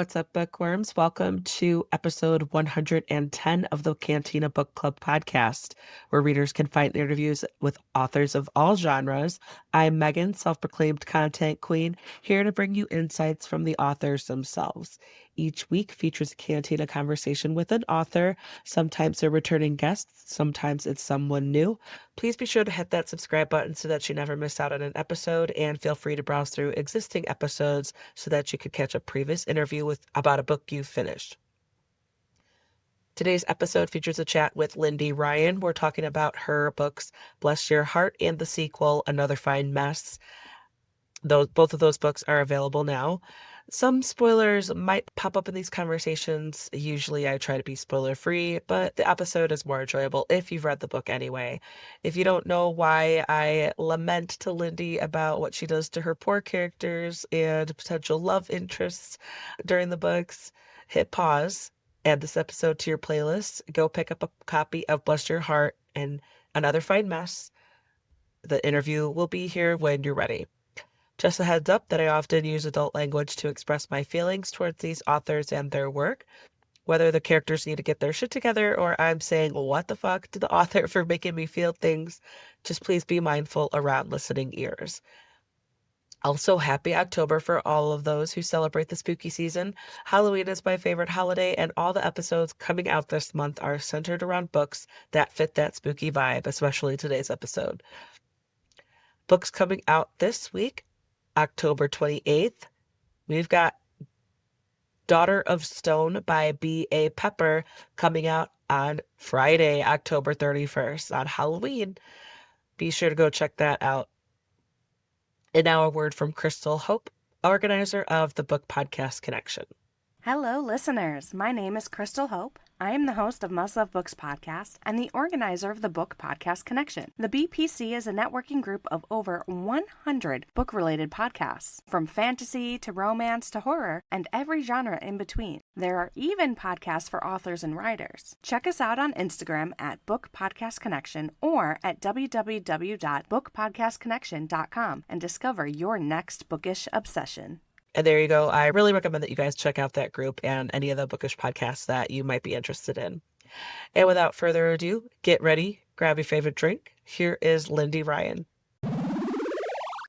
What's up, bookworms? Welcome to episode 110 of the Cantina Book Club podcast, where readers can find interviews with authors of all genres. I'm Megan, self-proclaimed content queen, here to bring you insights from the authors themselves. Each week features a Cantina conversation with an author. Sometimes they're returning guests, sometimes it's someone new. Please be sure to hit that subscribe button so that you never miss out on an episode, and feel free to browse through existing episodes so that you could catch a previous interview about a book you finished. Today's episode features a chat with Lindy Ryan. We're talking about her books, Bless Your Heart and the sequel, Another Fine Mess. Both of those books are available now. Some spoilers might pop up in these conversations. Usually I try to be spoiler free, but the episode is more enjoyable if you've read the book anyway. If you don't know why I lament to Lindy about what she does to her poor characters and potential love interests during the books, hit pause, add this episode to your playlist, go pick up a copy of Bless Your Heart and Another Fine Mess. The interview will be here when you're ready. Just a heads up that I often use adult language to express my feelings towards these authors and their work. Whether the characters need to get their shit together or I'm saying, what the fuck to the author for making me feel things, just please be mindful around listening ears. Also, happy October for all of those who celebrate the spooky season. Halloween is my favorite holiday, and all the episodes coming out this month are centered around books that fit that spooky vibe, especially today's episode. Books coming out this week. October 28th, we've got Daughter of Stone by B.A. Pepper coming out on Friday, October 31st, on Halloween. Be sure to go check that out. And now a word from Crystal Hope, organizer of the Book Podcast Connection. Hello, listeners. My name is Crystal Hope. I am the host of Must Love Books podcast and the organizer of the Book Podcast Connection. The BPC is a networking group of over 100 book-related podcasts, from fantasy to romance to horror and every genre in between. There are even podcasts for authors and writers. Check us out on Instagram at Book Podcast Connection or at www.bookpodcastconnection.com and discover your next bookish obsession. And there you go. I really recommend that you guys check out that group and any of the bookish podcasts that you might be interested in. And without further ado, get ready, grab your favorite drink. Here is Lindy Ryan.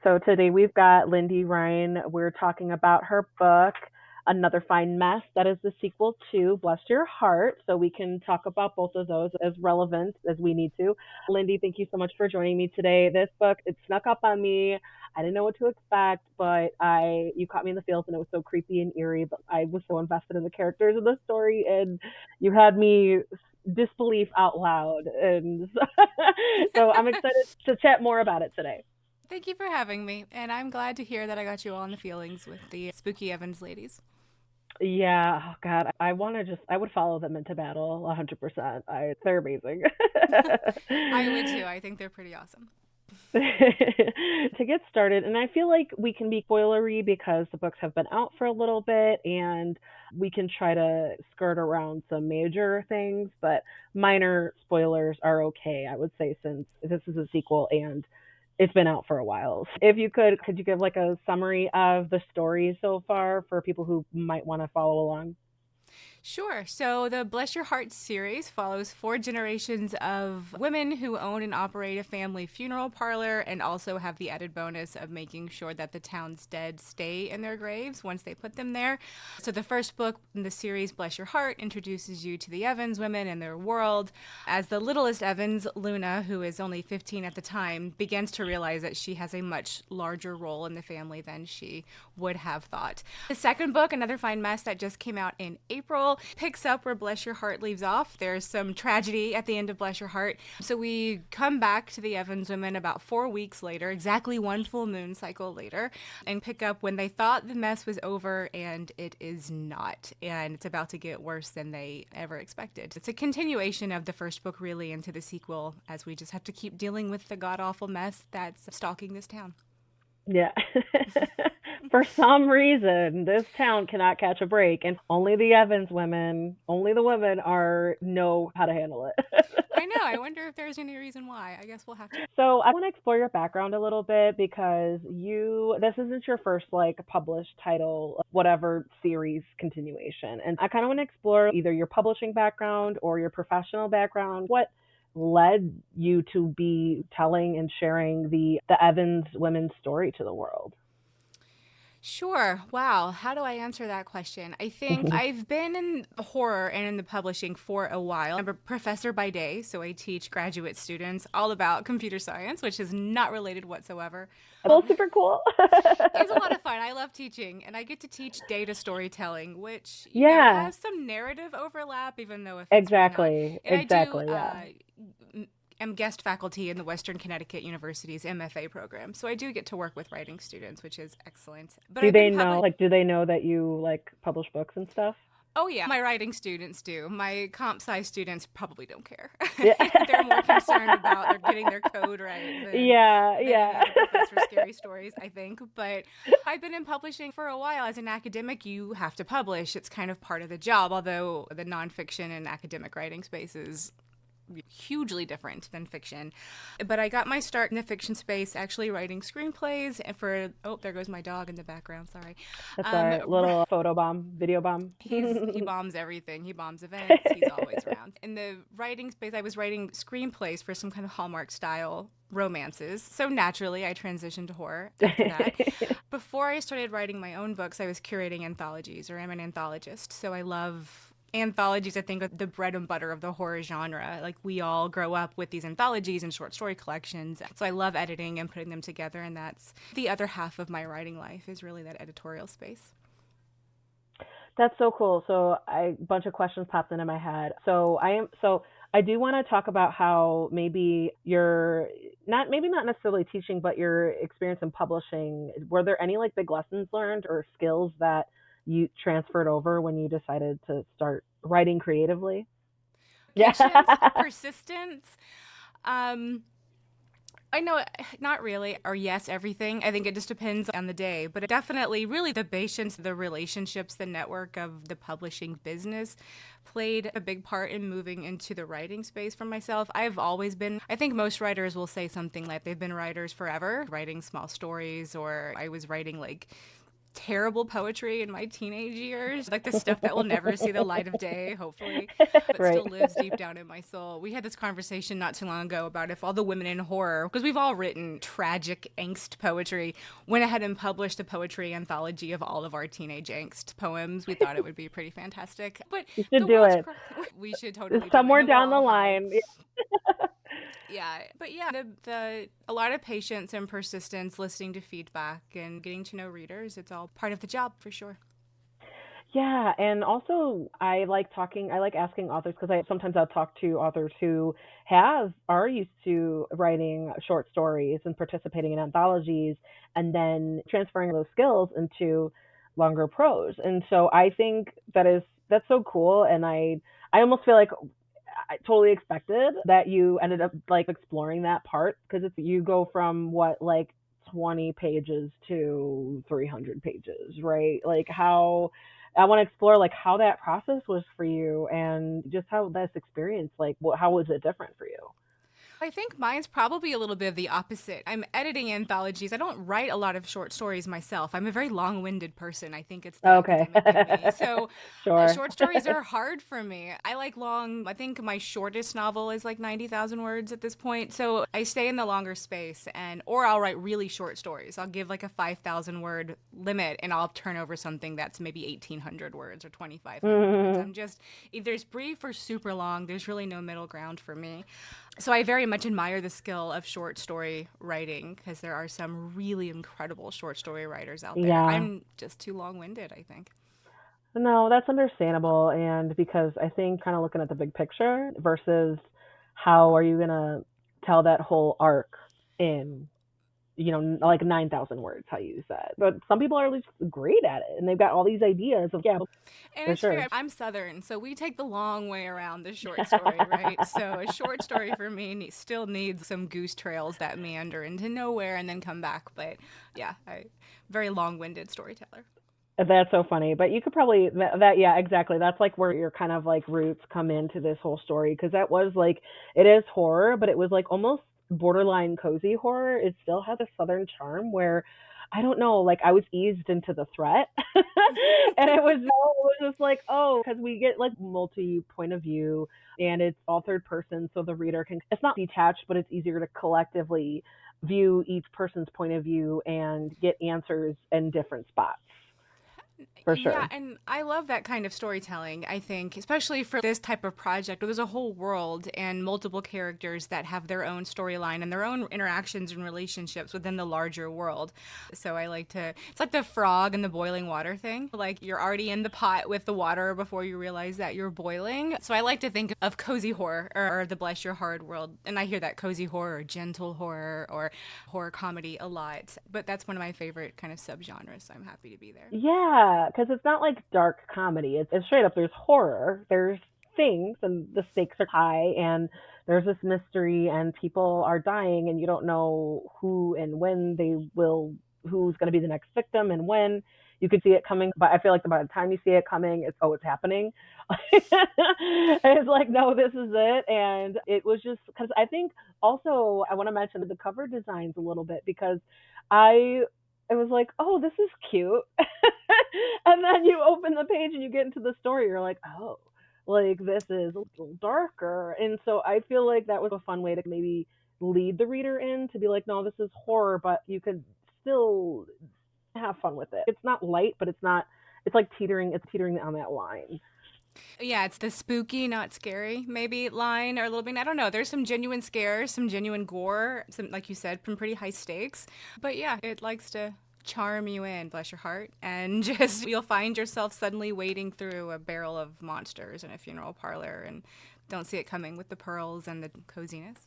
So today we've got Lindy Ryan. We're talking about her book, Another Fine Mess. That is the sequel to Bless Your Heart. So we can talk about both of those as relevant as we need to. Lindy, thank you so much for joining me today. This book, it snuck up on me. I didn't know what to expect, but you caught me in the feels, and it was so creepy and eerie, but I was so invested in the characters of the story, and you had me disbelief out loud. And so I'm excited to chat more about it today. Thank you for having me, and I'm glad to hear that I got you all in the feelings with the Spooky Evans ladies. Yeah, oh God, I would follow them into battle 100%. They're amazing. I would too. I think they're pretty awesome. To get started, and I feel like we can be spoilery because the books have been out for a little bit and we can try to skirt around some major things, but minor spoilers are okay, I would say, since this is a sequel and it's been out for a while. If you could you give like a summary of the story so far for people who might want to follow along? Sure. So the Bless Your Heart series follows 4 generations of women who own and operate a family funeral parlor and also have the added bonus of making sure that the town's dead stay in their graves once they put them there. So the first book in the series, Bless Your Heart, introduces you to the Evans women and their world. As the littlest Evans, Luna, who is only 15 at the time, begins to realize that she has a much larger role in the family than she would have thought. The second book, Another Fine Mess, that just came out in April, picks up where Bless Your Heart leaves off. There's some tragedy at the end of Bless Your Heart. So we come back to the Evans women about 4 weeks later, exactly one full moon cycle later, and pick up when they thought the mess was over, and it is not. And it's about to get worse than they ever expected. It's a continuation of the first book, really, into the sequel, as we just have to keep dealing with the god-awful mess that's stalking this town. Yeah. For some reason, this town cannot catch a break, and only the Evans women, only the women know how to handle it. I know. I wonder if there's any reason why. I guess we'll have to. So I want to explore your background a little bit because this isn't your first like published title, whatever series continuation. And I kind of want to explore either your publishing background or your professional background. What led you to be telling and sharing the Evans women's story to the world? Sure. Wow. How do I answer that question? I think I've been in horror and in the publishing for a while. I'm a professor by day, so I teach graduate students all about computer science, which is not related whatsoever. Well, super cool. It's a lot of fun. I love teaching, and I get to teach data storytelling, which Yeah, has some narrative overlap, even though if it's really not. exactly. And Exactly. Yeah. I do am guest faculty in the Western Connecticut University's MFA program, so I do get to work with writing students, which is excellent. But Do I've they been know, like, do they know that you like publish books and stuff? Oh yeah, my writing students do. My comp sci students probably don't care. Yeah. They're more concerned about they're getting their code right Yeah, than yeah. the professor scary stories, I think. But I've been in publishing for a while. As an academic, you have to publish. It's kind of part of the job, although the nonfiction and academic writing spaces hugely different than fiction. But I got my start in the fiction space actually writing screenplays and there goes my dog in the background, sorry. That's all right. Little photo bomb, video bomb. He bombs everything. He bombs events. He's always around. In the writing space, I was writing screenplays for some kind of Hallmark style romances. So naturally, I transitioned to horror after that. Before I started writing my own books, I was curating anthologies, or I'm an anthologist. So I love anthologies. I think are the bread and butter of the horror genre. Like we all grow up with these anthologies and short story collections. So I love editing and putting them together, and that's the other half of my writing life is really that editorial space. That's so cool. So a bunch of questions popped into my head. So I do want to talk about how maybe you're maybe not necessarily teaching, but your experience in publishing. Were there any like big lessons learned or skills that you transferred over when you decided to start writing creatively? Yeah. Patience, persistence. I know, not really, or yes, everything. I think it just depends on the day, but definitely, really, the patience, the relationships, the network of the publishing business played a big part in moving into the writing space for myself. I've always been, I think most writers will say something like they've been writers forever, writing small stories, or I was writing like terrible poetry in my teenage years, like the stuff that will never see the light of day, hopefully, but Right. still lives deep down in my soul. We had this conversation not too long ago about if all the women in horror, because we've all written tragic angst poetry, went ahead and published a poetry anthology of all of our teenage angst poems. We thought it would be pretty fantastic. But You should the do world's it. we should totally do it. Somewhere And then we'll down the all hide. line. Yeah, but yeah, a lot of patience and persistence, listening to feedback and getting to know readers. It's all part of the job for sure. Yeah, and also I like asking authors because I'll talk to authors who are used to writing short stories and participating in anthologies and then transferring those skills into longer prose. And so I think that's so cool, and I almost feel like I totally expected that you ended up like exploring that part because it's you go from what like 20 pages to 300 pages, right? Like how I want to explore like how that process was for you and just how this experience how was it different for you? I think mine's probably a little bit of the opposite. I'm editing anthologies. I don't write a lot of short stories myself. I'm a very long-winded person. I think it's the Okay. academic in me. So Sure. short stories are hard for me. I like long. I think my shortest novel is like 90,000 words at this point. So I stay in the longer space, or I'll write really short stories. I'll give like a 5,000 word limit, and I'll turn over something that's maybe 1,800 words or 2,500 words. I'm just either it's brief or super long. There's really no middle ground for me. So I very much admire the skill of short story writing because there are some really incredible short story writers out there. Yeah. I'm just too long-winded, I think. No, that's understandable. And because I think kind of looking at the big picture versus how are you going to tell that whole arc in, like 9,000 words, how you said. But some people are at least great at it and they've got all these ideas of, yeah, And for it's sure. fair. I'm Southern, so we take the long way around the short story, right? So a short story for me still needs some goose trails that meander into nowhere and then come back. But yeah, very long-winded storyteller. That's so funny. But you could probably yeah, exactly. That's like where your kind of like roots come into this whole story because that was like it is horror, but it was like almost borderline cozy horror. It still had a southern charm where I don't know, like I was eased into the threat. And it was just like, oh, because we get like multi point of view and it's all third person so the reader can it's not detached, but it's easier to collectively view each person's point of view and get answers in different spots for Yeah, sure. and I love that kind of storytelling, I think, especially for this type of project where there's a whole world and multiple characters that have their own storyline and their own interactions and relationships within the larger world. So I like to, it's like the frog and the boiling water thing. Like you're already in the pot with the water before you realize that you're boiling. So I like to think of cozy horror or the bless your heart world. And I hear that cozy horror or gentle horror or horror comedy a lot. But that's one of my favorite kind of subgenres. So I'm happy to be there. Yeah, because it's not like dark comedy. It's straight up. There's horror. There's things, and the stakes are high, and there's this mystery, and people are dying, and you don't know who and when they will, who's going to be the next victim, and when. You could see it coming, but I feel like by the time you see it coming, it's oh, it's happening. It's like no, this is it, and it was just because I think also I want to mention the cover designs a little bit because I it was like, oh, this is cute. And then you open the page and you get into the story, you're like, oh, like this is a little darker. And so I feel like that was a fun way to maybe lead the reader in to be like, no, this is horror, but you could still have fun with it. It's not light, but it's like it's teetering on that line. Yeah, it's the spooky, not scary, maybe line or a little bit. I don't know. There's some genuine scares, some genuine gore, some, like you said, some pretty high stakes. But yeah, it likes to charm you in, bless your heart. And just, you'll find yourself suddenly wading through a barrel of monsters in a funeral parlor and don't see it coming with the pearls and the coziness.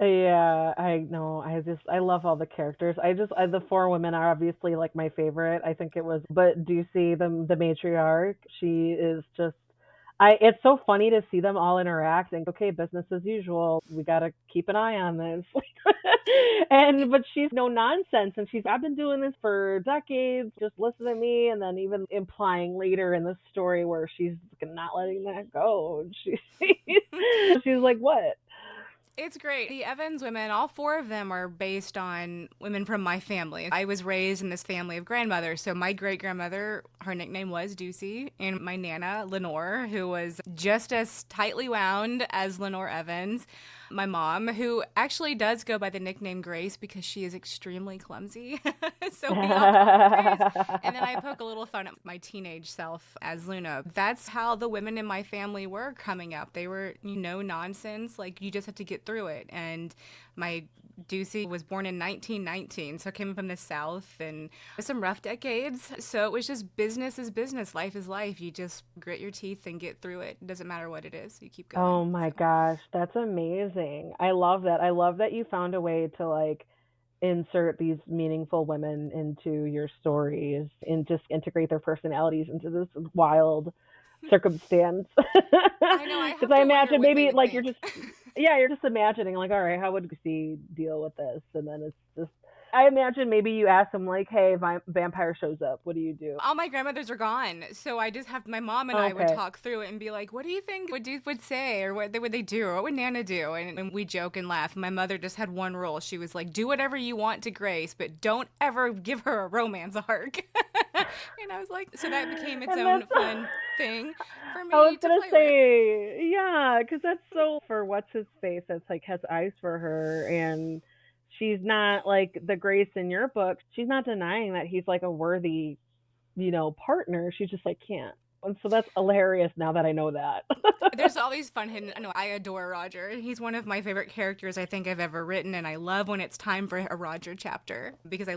Yeah, I know. I love all the characters. The four women are obviously like my favorite. I think it was, but do you see the matriarch? She is just, it's so funny to see them all interact and okay, business as usual. We got to keep an eye on this. But she's no nonsense and I've been doing this for decades. Just listen to me. And then even implying later in the story where she's not letting that go. She's like, what? It's great. The Evans women, all four of them are based on women from my family. I was raised in this family of grandmothers. So my great grandmother, her nickname was Ducey, and my nana, Lenore, who was just as tightly wound as Lenore Evans. My mom, who actually does go by the nickname Grace because she is extremely clumsy. So we all call her Grace. And then I poke a little fun at my teenage self as Luna. That's how the women in my family were coming up. They were, nonsense. Like, you just have to get through it. And my Ducey was born in 1919, so came from the South and some rough decades. So it was just business is business, life is life. You just grit your teeth and get through it. It doesn't matter what it is. You keep Oh going. my So. gosh, that's amazing. I love that. I love that you found a way to like insert these meaningful women into your stories and just integrate their personalities into this wild circumstance. I know. I Because have I to wonder imagine what they maybe would like you're think. just, yeah, you're just imagining like, all right, how would Lucy deal with this? And then it's just, I imagine maybe you ask them like, hey, vampire shows up, what do you do? All my grandmothers are gone, so I just have my mom and I would Okay. talk through it and be like, "What do you think would say, or what would they do, or what would Nana do?" And we joke and laugh. My mother just had one rule. She was like, "Do whatever you want to Grace, but don't ever give her a romance arc." And I was like, so that became its And own that's fun thing for I was me to gonna play with. say, yeah, because that's so for what's his face that's like has eyes for her, and she's not like the Grace in your book. She's not denying that he's like a worthy, partner. She just like can't, and so that's hilarious now that I know that. There's all these fun hidden. I know I adore Roger. He's one of my favorite characters I think I've ever written, and I love when it's time for a Roger chapter because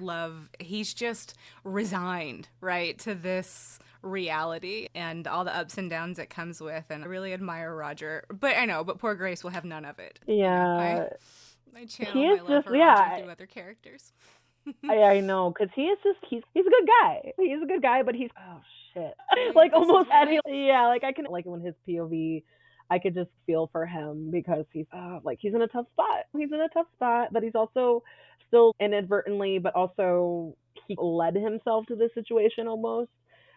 he's just resigned, right, to this reality and all the ups and downs it comes with, and I really admire Roger. But poor Grace will have none of it. I Yeah, I he channel is my love just for Roger yeah. through other characters. I know because he is just he's a good guy. He's a good guy, but he's oh shit, Like, like this is almost any why. yeah. Like I can like when his POV, I could just feel for him because he's like he's in a tough spot. He's in a tough spot, but he's also still inadvertently, but also he led himself to this situation almost.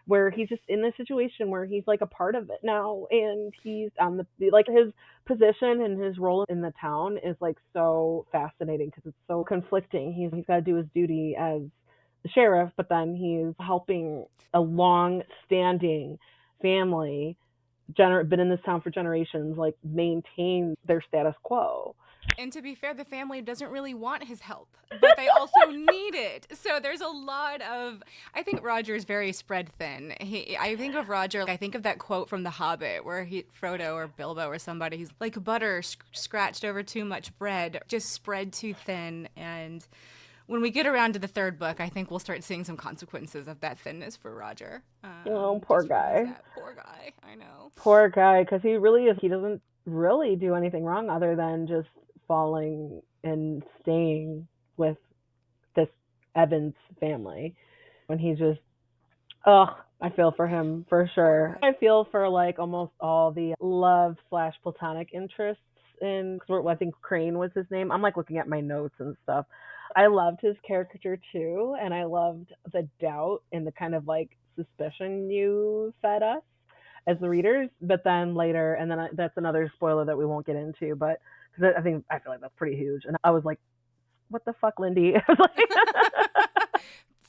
where he's just in this situation where he's like a part of it now, and he's on the like his position and his role in the town is like so fascinating because it's so conflicting. He's got to do his duty as the sheriff, but then he's helping a long-standing family been in this town for generations, like maintain their status quo. And to be fair, the family doesn't really want his help, but they also need it. So there's a lot of. I think Roger is very spread thin. I think of Roger. I think of that quote from The Hobbit, where Frodo or Bilbo or somebody, he's like butter scratched over too much bread, just spread too thin. And when we get around to the third book, I think we'll start seeing some consequences of that thinness for Roger. Oh, poor guy. Poor guy. I know. Poor guy, because he really is. He doesn't really do anything wrong other than just falling and staying with this Evans family. When he just, I feel for him for sure. I feel for like almost all the love / platonic interests in. I think Crane was his name. I'm like looking at my notes and stuff. I loved his caricature too, and I loved the doubt and the kind of like suspicion you fed us as the readers. But then later, and then that's another spoiler that we won't get into, but because I feel like that's pretty huge. And I was like, what the fuck, Lindy? I was like,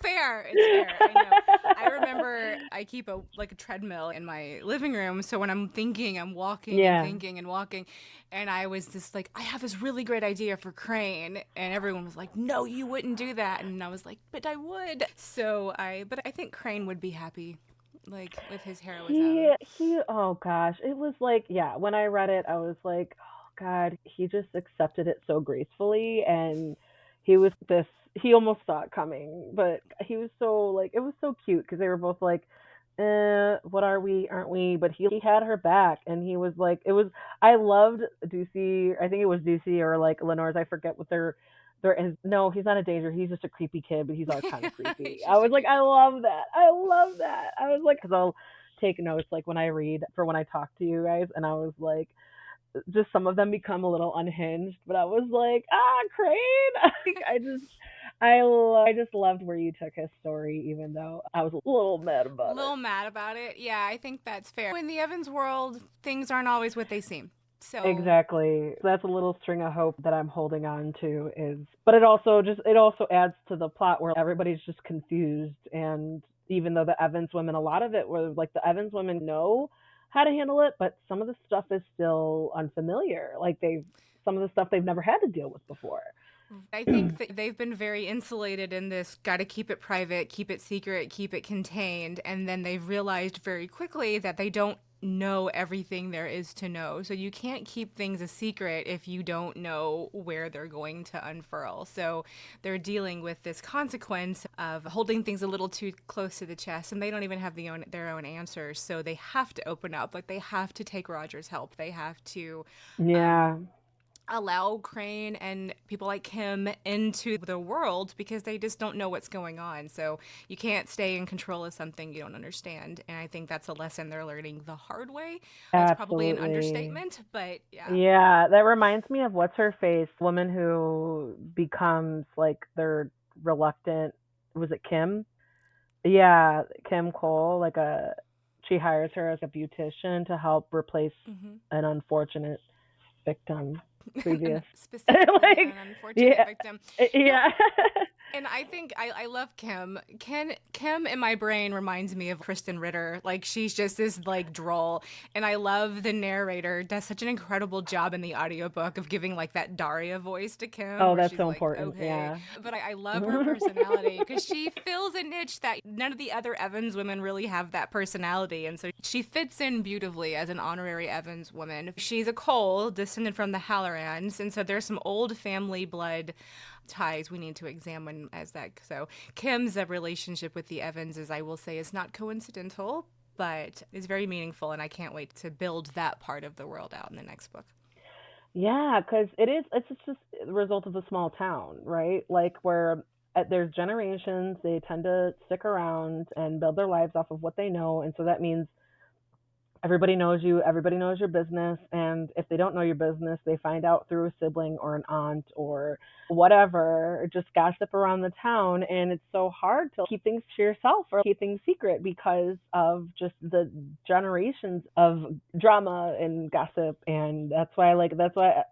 fair. It's fair. I know. I remember I keep a treadmill in my living room. So when I'm thinking, I'm walking and thinking and walking. And I was just like, I have this really great idea for Crane. And everyone was like, no, you wouldn't do that. And I was like, but I would. But I think Crane would be happy, like, with his heroism. Oh gosh. It was like, yeah, when I read it, I was like, God, he just accepted it so gracefully, and he almost saw it coming, but he was so like, it was so cute because they were both like, what are we, aren't we? But he had her back, and he was like, I loved Ducey. I think it was Ducey or like Lenore's, I forget what no, he's not a danger. He's just a creepy kid, but he's all kind of creepy. I was like, I love that. I love that. I was like, because I'll take notes like when I read for when I talk to you guys, and I was like, just some of them become a little unhinged, but I was like, Crane. I just loved where you took his story, even though I was a little mad about it. Yeah, I think that's fair. In the Evans world, things aren't always what they seem. So exactly, that's a little string of hope that I'm holding on to. But it also adds to the plot where everybody's just confused, and even though the Evans women, a lot of it was like the Evans women know how to handle it, but some of the stuff is still unfamiliar. Like some of the stuff they've never had to deal with before. I think that they've been very insulated in this, got to keep it private, keep it secret, keep it contained. And then they've realized very quickly that they don't know everything there is to know. So you can't keep things a secret if you don't know where they're going to unfurl. So they're dealing with this consequence of holding things a little too close to the chest, and they don't even have their own answers. So they have to open up. Like, they have to take Roger's help. They have to allow Crane and people like him into the world because they just don't know what's going on. So you can't stay in control of something you don't understand. And I think that's a lesson they're learning the hard way. That's probably an understatement, but yeah. Yeah, that reminds me of what's her face, woman who becomes like their reluctant, was it Kim? Yeah, Kim Cole, she hires her as a beautician to help replace an unfortunate victim. Previous specifically an unfortunate victim. Yeah. And I think I love Kim. Kim in my brain reminds me of Kristen Ritter. Like, she's just this like droll. And I love the narrator does such an incredible job in the audiobook of giving like that Daria voice to Kim. Oh, that's so like, important. Okay. Yeah. But I love her personality because she fills a niche that none of the other Evans women really have that personality. And so she fits in beautifully as an honorary Evans woman. She's a Cole, descended from the Hallorans. And so there's some old family blood ties we need to examine as that. So Kim's relationship with the Evanses, I will say, is not coincidental, but is very meaningful, and I can't wait to build that part of the world out in the next book. Yeah, because it's just the result of a small town, right? Like, where there's generations, they tend to stick around and build their lives off of what they know, and so that means everybody knows you, everybody knows your business, and if they don't know your business, they find out through a sibling or an aunt or whatever, or just gossip around the town, and it's so hard to keep things to yourself or keep things secret because of just the generations of drama and gossip. And that's why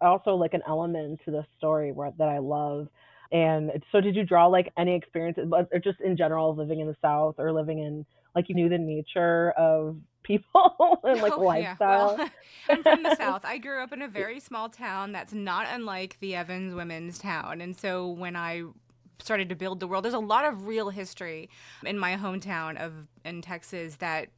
also like an element to the story that I love. And so did you draw like any experiences, or just in general living in the South or living in, like, you knew the nature of people and like Oh, yeah. Well, lifestyle? I'm from the South. I grew up in a very small town that's not unlike the Evans Women's Town. And so when I started to build the world, there's a lot of real history in my hometown of in Texas that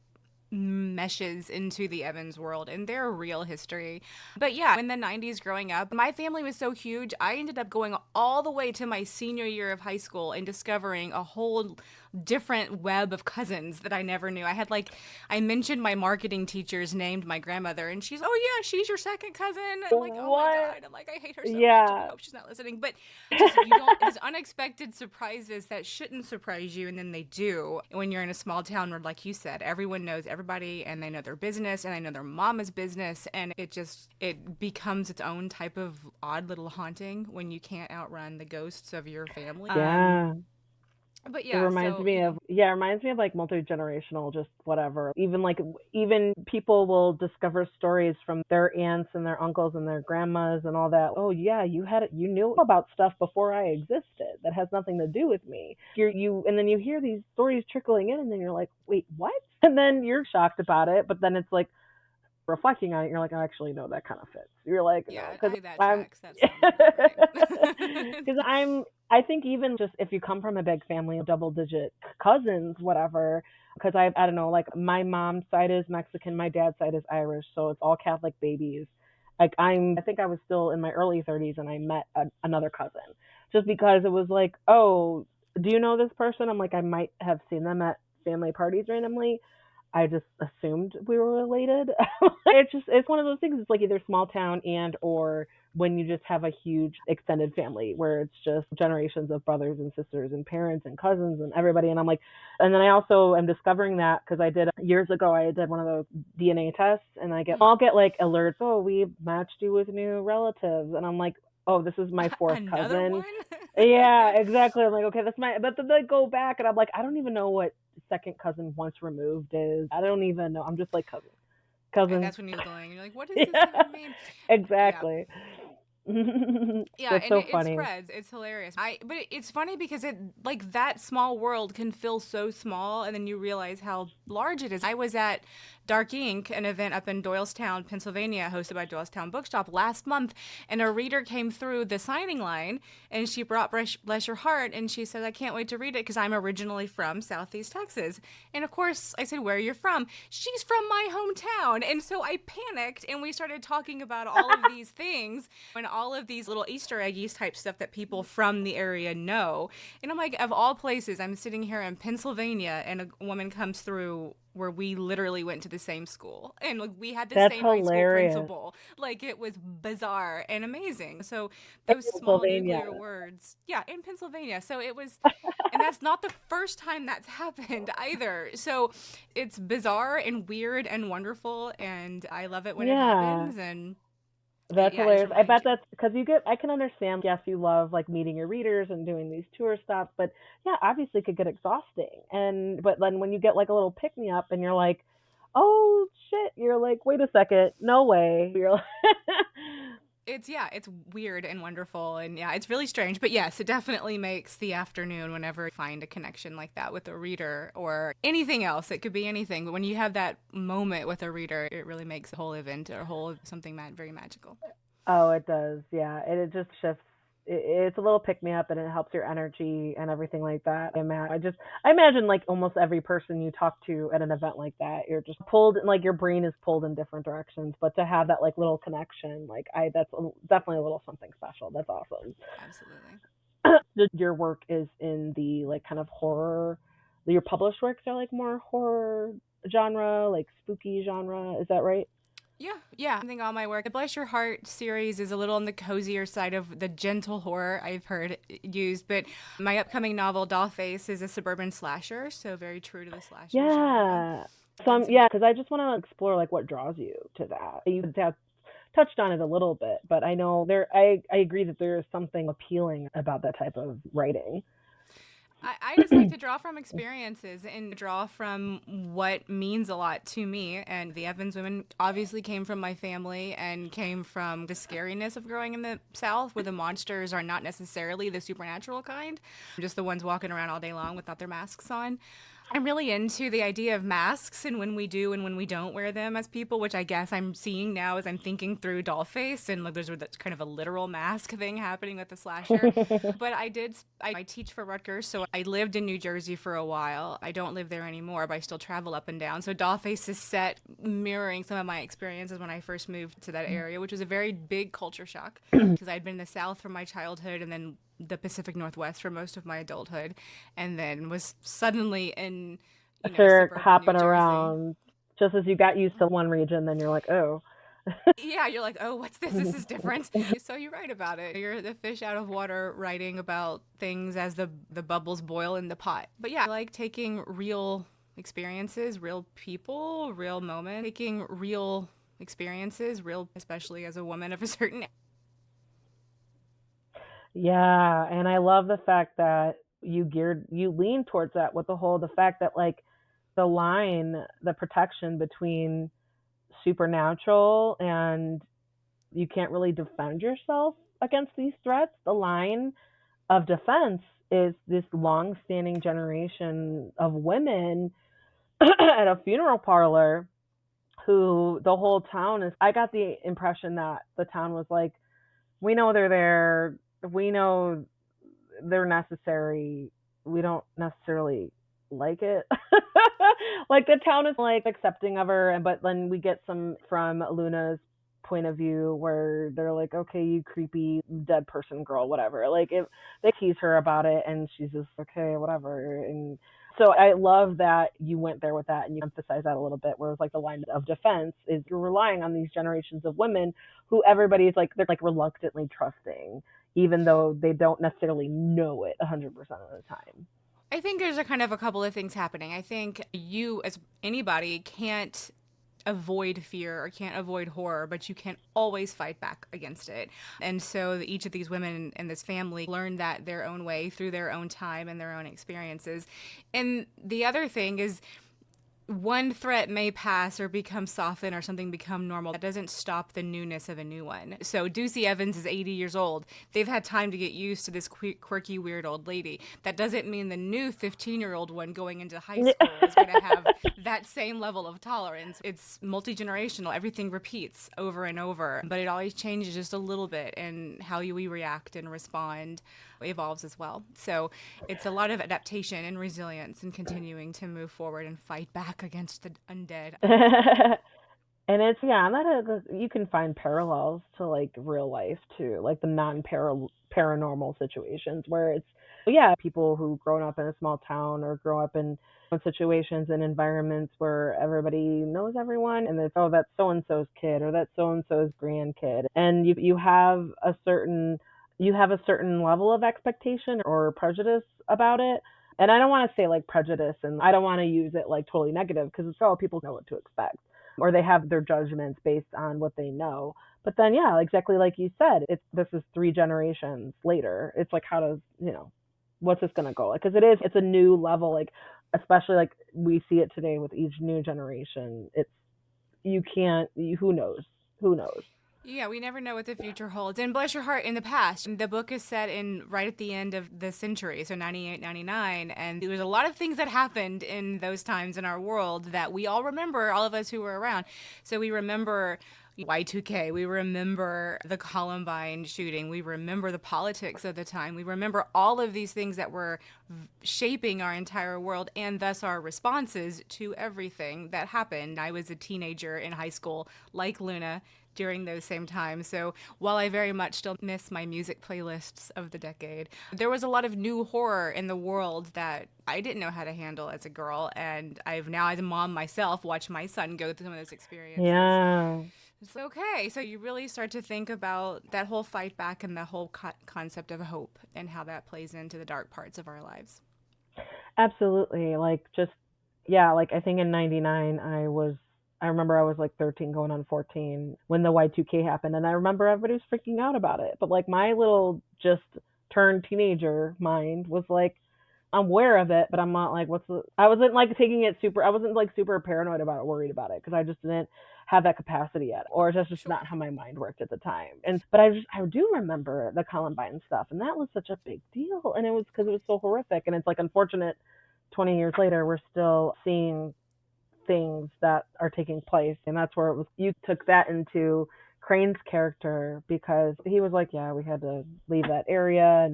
meshes into the Evans world and their real history. But yeah, in the 90s growing up, my family was so huge, I ended up going all the way to my senior year of high school and discovering a whole different web of cousins that I never knew. I mentioned my marketing teacher's named my grandmother, and she's, oh yeah, she's your second cousin. I'm like, oh my What? God. I'm like, I hate her so much, and I Yeah. hope she's not listening. But just, you don't, these unexpected surprises that shouldn't surprise you, and then they do when you're in a small town where, like you said, everyone knows everybody, and they know their business, and I know their mama's business, and it becomes its own type of odd little haunting when you can't outrun the ghosts of your family. Yeah. But It yeah, reminds so me of, yeah, it reminds me of like multi-generational, just whatever. Even people will discover stories from their aunts and their uncles and their grandmas and all that. Oh yeah, you knew about stuff before I existed that has nothing to do with me. And then you hear these stories trickling in, and then you're like, wait, what? And then you're shocked about it, but then it's like reflecting on it, you're like, I actually know that kind of fits. You're like, no, yeah, because that I'm, tracks. That sounds about right. because I think even just if you come from a big family, double digit cousins, whatever, because I don't know, like my mom's side is Mexican, my dad's side is Irish, so it's all Catholic babies. Like I think I was still in my early 30s and I met another cousin, just because it was like, oh, do you know this person? I'm like, I might have seen them at family parties randomly. I just assumed we were related. It's one of those things. It's like either small town and or when you just have a huge extended family where it's just generations of brothers and sisters and parents and cousins and everybody. And I'm like, and then I also am discovering that because I did years ago, I did one of those DNA tests, and I'll get like alerts. Oh, we matched you with new relatives, and I'm like, oh, this is my fourth Another cousin. one? Yeah, exactly. I'm like, okay, that's my. But then they go back, and I'm like, I don't even know what second cousin once removed is. I don't even know. I'm just like And cousins. that's when you're going, you're like, what does this Yeah, even mean? Yeah. exactly. Yeah, That's and so it funny. spreads. It's hilarious. But it's funny because it like that small world can feel so small, and then you realize how large it is. I was at Dark Ink, an event up in Doylestown, Pennsylvania, hosted by Doylestown Bookshop last month, and a reader came through the signing line, and she brought Bless Your Heart, and she said, I can't wait to read it because I'm originally from Southeast Texas. And of course, I said, where are you from? She's from my hometown. And so I panicked, and we started talking about all of these things and all of these little Easter eggies type stuff that people from the area know. And I'm like, of all places, I'm sitting here in Pennsylvania, and a woman comes through where we literally went to the same school, and like we had the That's same high school hilarious. principal. Like, it was bizarre and amazing. So those small Pennsylvania. nuclear words, yeah, in Pennsylvania. So it was, and that's not the first time that's happened either. So it's bizarre and weird and wonderful, and I love it when it Yeah. happens. And That's yeah, it just hilarious. I reminds bet you. that's because I can understand, yes, you love like meeting your readers and doing these tour stops, but yeah, obviously it could get exhausting. But then when you get like a little pick me up and you're like, oh shit, you're like, wait a second, no way. You're like, It's weird and wonderful, and yeah, it's really strange. But yes, it definitely makes the afternoon whenever you find a connection like that with a reader or anything else. It could be anything, but when you have that moment with a reader, it really makes the whole event or whole something very magical. oh, it does. Yeah. It just shifts. It's a little pick me up and it helps your energy and everything like that. I imagine like almost every person you talk to at an event like that, you're just pulled, like your brain is pulled in different directions. But to have that like little connection, that's definitely a little something special. That's awesome. Absolutely. Your work is in the like kind of horror, your published works are like more horror genre, like spooky genre. Is that right? Yeah. I think all my work. The Bless Your Heart series is a little on the cozier side of the gentle horror I've heard used, but my upcoming novel, Dollface, is a suburban slasher, so very true to the slasher genre. Yeah. Yeah, because I just want to explore like what draws you to that. You have touched on it a little bit, but I know I agree that there is something appealing about that type of writing. I just like to draw from experiences and draw from what means a lot to me. And the Evans women obviously came from my family and came from the scariness of growing in the South, where the monsters are not necessarily the supernatural kind, just the ones walking around all day long without their masks on. I'm really into the idea of masks and when we do and when we don't wear them as people, which I guess I'm seeing now as I'm thinking through Dollface, and like there's kind of a literal mask thing happening with the slasher. But I teach for Rutgers, so I lived in New Jersey for a while. I don't live there anymore, but I still travel up and down. So Dollface is set mirroring some of my experiences when I first moved to that area, which was a very big culture shock because I'd been in the South for my childhood and then the Pacific Northwest for most of my adulthood, and then was suddenly in, After suburban New hopping Jersey. around, just as you got used to one region, then you're like, oh. Yeah, you're like, oh, what's this? This is different. So you write about it. You're the fish out of water writing about things as the bubbles boil in the pot. But yeah, I like taking real experiences, real people, real moments, taking real experiences, real, especially as a woman of a certain. Yeah, and I love the fact that you lean towards that with the fact that like the line, the protection between supernatural and you can't really defend yourself against these threats. The line of defense is this long-standing generation of women at a funeral parlor who the whole town is. I got the impression that the town was like, we know they're there, we know they're necessary, we don't necessarily like it. Like the town is like accepting of her, and but then we get some from Luna's point of view where they're like, okay, you creepy dead person girl, whatever. Like they tease her about it, and she's just okay, whatever. And so I love that you went there with that and you emphasize that a little bit. Whereas like the line of defense is you're relying on these generations of women who everybody's like they're like reluctantly trusting, even though they don't necessarily know it 100% of the time. I think there's a kind of a couple of things happening. I think you, as anybody, can't avoid fear or can't avoid horror, but you can always fight back against it. And so each of these women in this family learned that their own way through their own time and their own experiences. And the other thing is, one threat may pass or become softened or something become normal. That doesn't stop the newness of a new one. So Ducey Evans is 80 years old. They've had time to get used to this quirky, weird old lady. That doesn't mean the new 15-year-old one going into high school is going to have that same level of tolerance. It's multi-generational. Everything repeats over and over, but it always changes just a little bit, and how we react and respond evolves as well. So it's a lot of adaptation and resilience and continuing to move forward and fight back against the undead. And it's yeah, that you can find parallels to like real life too, like the non paranormal situations where it's yeah, people who grown up in a small town or grow up in situations and environments where everybody knows everyone and it's oh that's so and so's kid or that's so and so's grandkid, and you have a certain level of expectation or prejudice about it. And I don't want to say like prejudice, and I don't want to use it like totally negative because it's all people know what to expect or they have their judgments based on what they know. But then, yeah, exactly like you said, this is 3 generations later. It's like, how does what's this gonna go? Because it's a new level. Like, especially like we see it today with each new generation. It's you can't. Who knows? Yeah, we never know what the future holds. And bless your heart, in the past, the book is set in right at the end of the century, so 98, 99. And there was a lot of things that happened in those times in our world that we all remember, all of us who were around. So we remember Y2K, we remember the Columbine shooting, we remember the politics of the time, we remember all of these things that were shaping our entire world and thus our responses to everything that happened. I was a teenager in high school, like Luna, during those same times. So while I very much still miss my music playlists of the decade, there was a lot of new horror in the world that I didn't know how to handle as a girl. And I've now, as a mom myself, watched my son go through some of those experiences. Yeah. It's okay. So you really start to think about that whole fight back and the whole concept of hope and how that plays into the dark parts of our lives. Absolutely. Like just yeah, like I think in 99 I remember I was like 13 going on 14 when the Y2K happened, and I remember everybody was freaking out about it. But like my little just turned teenager mind was like, I'm aware of it, but I'm not like, I wasn't like taking it super, I wasn't like super paranoid about it, worried about it, because I just didn't have that capacity yet, or that's just not Sure. how my mind worked at the time. I do remember the Columbine stuff, and that was such a big deal, and it was because it was so horrific, and it's like unfortunate. 20 years later, we're still seeing things that are taking place, and that's where it was. You took that into Crane's character because he was like, yeah, we had to leave that area,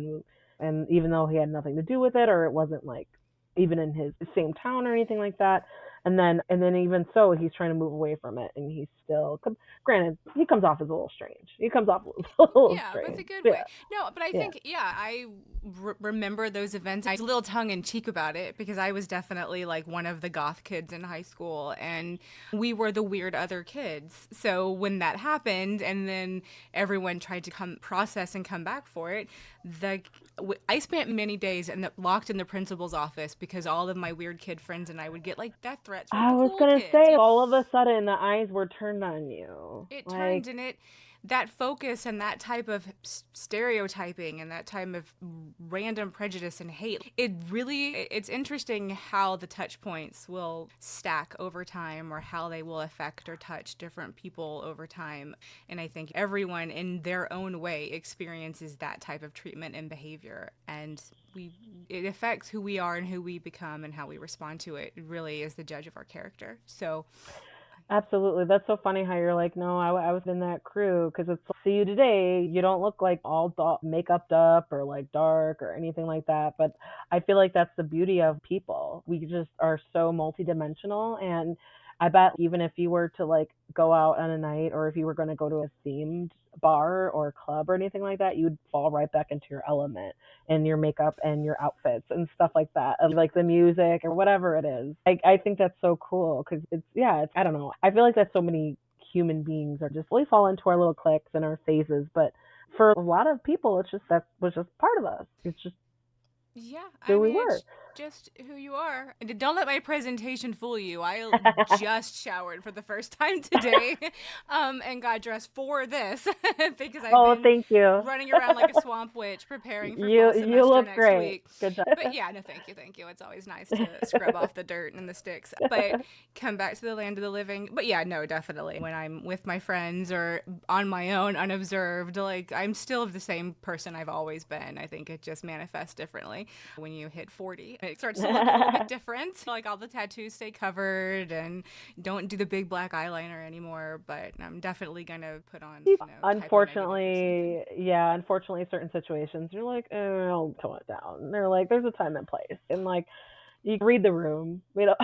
and even though he had nothing to do with it, or it wasn't like even in his same town or anything like that. And then even so, he's trying to move away from it, and he's still. Granted, he comes off as a little strange. He comes off a little Yeah, but it's a strange. good Yeah, way. No, but I yeah. think, yeah, I remember those events. I was a little tongue in cheek about it because I was definitely like one of the goth kids in high school, and we were the weird other kids. So when that happened, and then everyone tried to come process and come back for it, I spent many days locked in the principal's office because all of my weird kid friends and I would get like death threats from I the was cool gonna kids. say, all of a sudden, the eyes were turned on you. It turned Like, and it that focus and that type of stereotyping and that type of random prejudice and hate, it's interesting how the touch points will stack over time, or how they will affect or touch different people over time. And I think everyone in their own way experiences that type of treatment and behavior, and it affects who we are and who we become and how we respond to it. It really is the judge of our character. So absolutely. That's so funny how you're like, no, I was in that crew, because it's like, see you today. You don't look like all makeup up or like dark or anything like that. But I feel like that's the beauty of people. We just are so multidimensional. And I bet even if you were to like go out on a night, or if you were going to go to a themed bar or club or anything like that, you'd fall right back into your element and your makeup and your outfits and stuff like that, and like the music or whatever it is. I think that's so cool because I don't know. I feel like that so many human beings are just, we fall into our little cliques and our phases, but for a lot of people, it's just that was just part of us. It's just yeah, I who we mean, were. it's just who you are. And don't let my presentation fool you. I just showered for the first time today, and got dressed for this because I've Oh, been thank you. running around like a swamp witch preparing for you fall you semester look next great. week. Good job. But yeah, no, thank you, thank you. It's always nice to scrub off the dirt and the sticks. But come back to the land of the living. But yeah, no, definitely. When I'm with my friends or on my own, unobserved, like I'm still the same person I've always been. I think it just manifests differently when you hit 40. It starts to look a little bit different. Like all the tattoos stay covered and don't do the big black eyeliner anymore. But I'm definitely gonna put on, Typo Negative or something. Unfortunately, certain situations you're like, I'll tone it down. They're like, there's a time and place, and like you read the room, you know.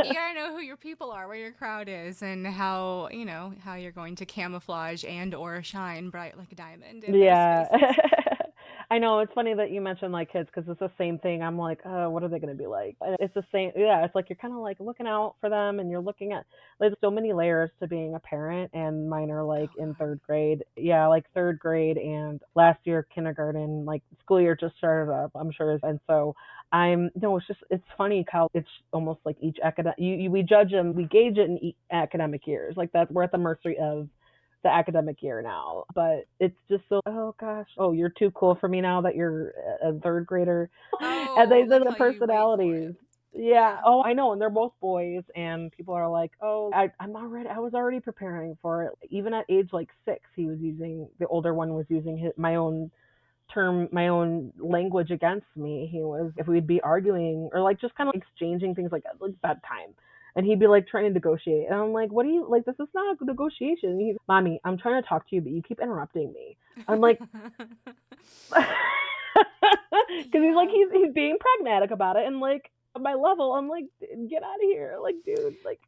You gotta know who your people are, where your crowd is, and how you're going to camouflage and or shine bright like a diamond in those Yeah. spaces. I know, it's funny that you mentioned like kids, because it's the same thing. I'm like, what are they going to be like? And it's the same. Yeah, it's like you're kind of like looking out for them, and you're looking at, there's so many layers to being a parent, and mine are like Oh in God. third grade. Yeah, like third grade, and last year kindergarten, like school year just started up, I'm sure. And so no, it's funny how it's almost like each academic, we judge them, we gauge it in academic years. Like that, we're at the mercy of the academic year now. But it's just so, oh gosh, oh, you're too cool for me now that you're a third grader. And Oh, they said like the how you wait for personalities. it. Yeah. Yeah. Oh, I know. And they're both boys, and people are like, oh, I was already preparing for it. Even at age like 6, the older one was using my own language against me. He was, if we'd be arguing or like just kind of exchanging things like bedtime, and he'd be like trying to negotiate, and I'm like, what do you like? This is not a negotiation. And he's, mommy, I'm trying to talk to you, but you keep interrupting me. I'm like, because he's like, Yeah. he's being pragmatic about it, and like at my level, I'm like, get out of here, like, dude, like.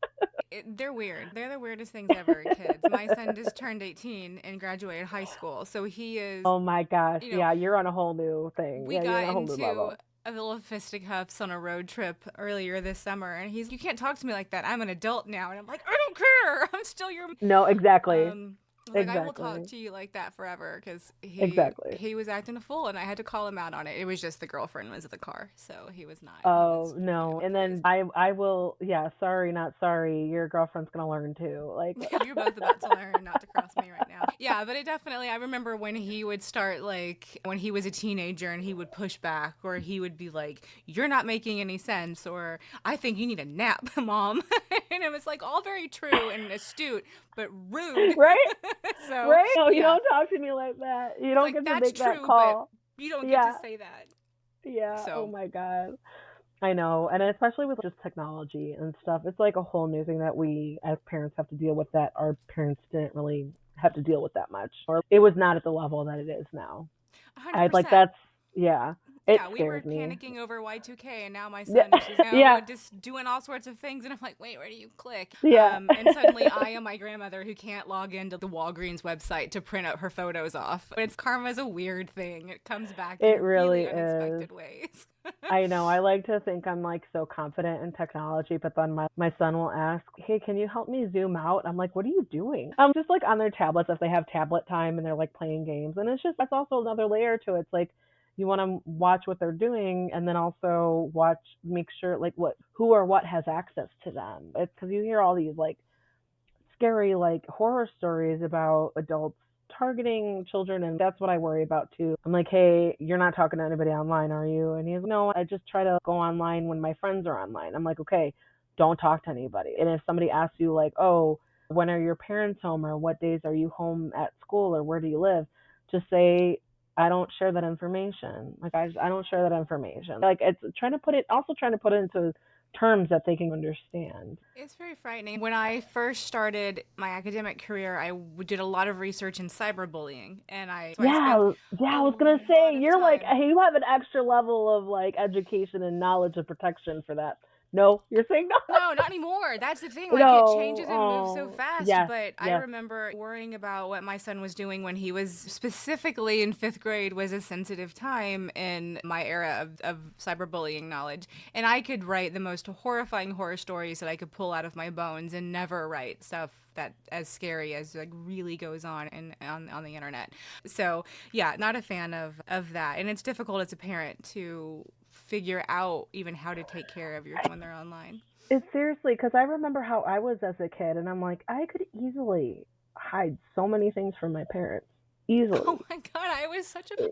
They're weird. They're the weirdest things ever, kids. My son just turned 18 and graduated high school. So he is, Oh my gosh, you know, yeah, you're on a whole new thing. we Yeah, you're got on a whole new into level. a little fisticuffs on a road trip earlier this summer, and you can't talk to me like that. I'm an adult now. And I'm like, I don't care. I'm still your. No, exactly. Um, I was like, I will talk Exactly. to you like that forever because Exactly. he was acting a fool and I had to call him out on it. It was just the girlfriend was in the car, so he was not. He Oh was playing no. with And toys. then I will, yeah, sorry, not sorry. Your girlfriend's gonna learn too. Like You're both about to learn not to cross me right now. Yeah, but it definitely, I remember when he would start, like, when he was a teenager and he would push back, or he would be like, you're not making any sense, or I think you need a nap, mom. And it was like all very true and astute, but rude. right? So, Right? No, you yeah, don't talk to me like that. You it's don't like, get to that's make that true, but call. you don't get to Yeah. say that. Yeah. Oh So, my God. I know. And especially with just technology and stuff, it's like a whole new thing that we as parents have to deal with that our parents didn't really have to deal with that much. Or it was not at the level that it is now. I'd like 100%. that's yeah. It Yeah, we were scares me. panicking over Y2K, and now my Yeah. son is just Yeah. just doing all sorts of things, and I'm like, wait, where do you click? Yeah. And suddenly I am my grandmother who can't log into the Walgreens website to print out her photos off. It's karma's a weird thing. It comes back It in really really is. unexpected ways. I know. I like to think I'm like so confident in technology, but then my son will ask, "Hey, can you help me zoom out?" I'm like, "What are you doing?" I'm just like on their tablets if they have tablet time and they're like playing games, and it's just that's also another layer to it. It's like you want to watch what they're doing and then also watch make sure like what who or what has access to them. It's because you hear all these like scary like horror stories about adults targeting children, and that's what I worry about too. I'm like, hey, you're not talking to anybody online, are you? And he's like, no, I just try to go online when my friends are online. I'm like, okay, don't talk to anybody. And if somebody asks you like, oh, when are your parents home, or what days are you home at school, or where do you live, just say I don't share that information. Like I don't share that information. Like it's trying to put it also trying to put it into terms that they can understand. It's very frightening. When I first started my academic career, did a lot of research in cyberbullying, and I spent Yeah, yeah, a I was gonna lot say of you're like time. you have an extra level of like education and knowledge and protection for that. No, you're saying no. No, not anymore. That's the thing. Like, it No. changes and moves so Oh, fast. yes, But I yes. remember worrying about what my son was doing when he was specifically in fifth grade was a sensitive time in my era of cyberbullying knowledge. And I could write the most horrifying horror stories that I could pull out of my bones and never write stuff that as scary as like really goes on on the internet. So yeah, not a fan of that. And it's difficult as a parent to figure out even how to take care of your when they're online. It's seriously because I remember how I was as a kid, and I'm like I could easily hide so many things from my parents Oh easily. my god,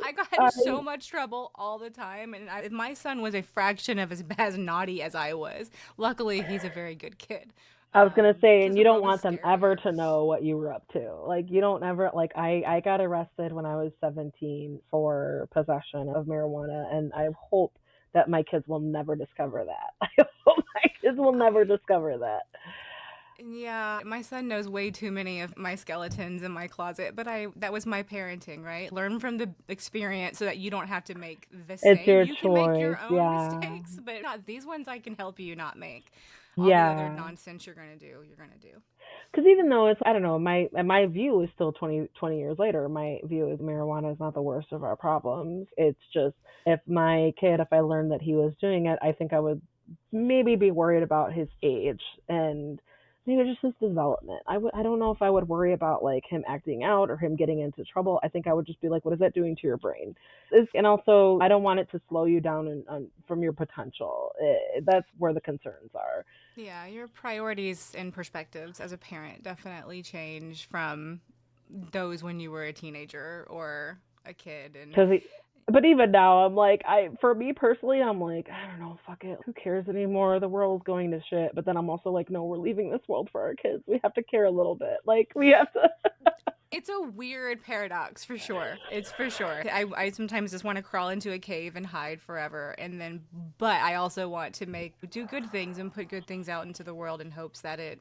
I got I in so much trouble all the time, and my son was a fraction of as naughty as I was. Luckily, he's a very good kid, I was gonna say, because and the you don't world is want them ever scarier. to know what you were up to. Like you don't ever like I got arrested when I was 17 for possession of marijuana, and I hope that my kids will never discover that. I hope my kids will never I discover that. Yeah, my son knows way too many of my skeletons in my closet, but I that was my parenting, right? Learn from the experience so that you don't have to make the It's same. your You can make choice, your own yeah, mistakes, but not these ones I can help you not make. All the other yeah. nonsense you're going to do. Because even though it's I don't know, my view is still 20 years later. My view is marijuana is not the worst of our problems. It's just if my kid, if I learned that he was doing it, I think I would maybe be worried about his age and maybe just his development. I don't know if I would worry about like him acting out or him getting into trouble. I think I would just be like, what is that doing to your brain? And also, I don't want it to slow you down from your potential. That's where the concerns are. Yeah, your priorities and perspectives as a parent definitely change from those when you were a teenager or a kid. And Because but even now I'm like for me personally I'm like I don't know, fuck it, who cares anymore, the world's going to shit, but then I'm also like no, we're leaving this world for our kids, we have to care a little bit, like we have to. it's a weird paradox for sure. It's for sure. I sometimes just want to crawl into a cave and hide forever. And then, but I also want to do good things and put good things out into the world in hopes that it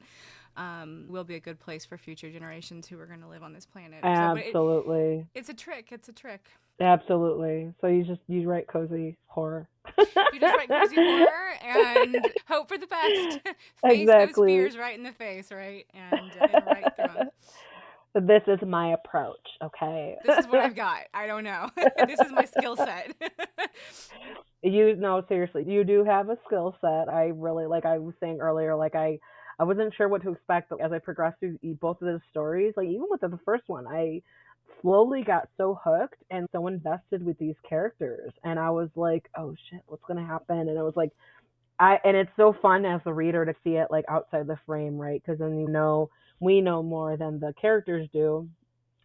will be a good place for future generations who are going to live on this planet. So, but Absolutely. it's a trick. It's a trick. Absolutely, so you write cozy horror. You just write cozy horror and hope for the best. Face those Exactly. fears right in the face, right? And write through them. This is my approach, okay. This is what I've got. I don't know. This is my skill set. You no, seriously, you do have a skill set. I really like I was saying earlier, like I wasn't sure what to expect, but as I progressed through both of those stories, like even with the first one, I slowly got so hooked and so invested with these characters, and I was like, oh shit, what's gonna happen? And it was like, and it's so fun as a reader to see it like outside the frame, right? Because then we know more than the characters do,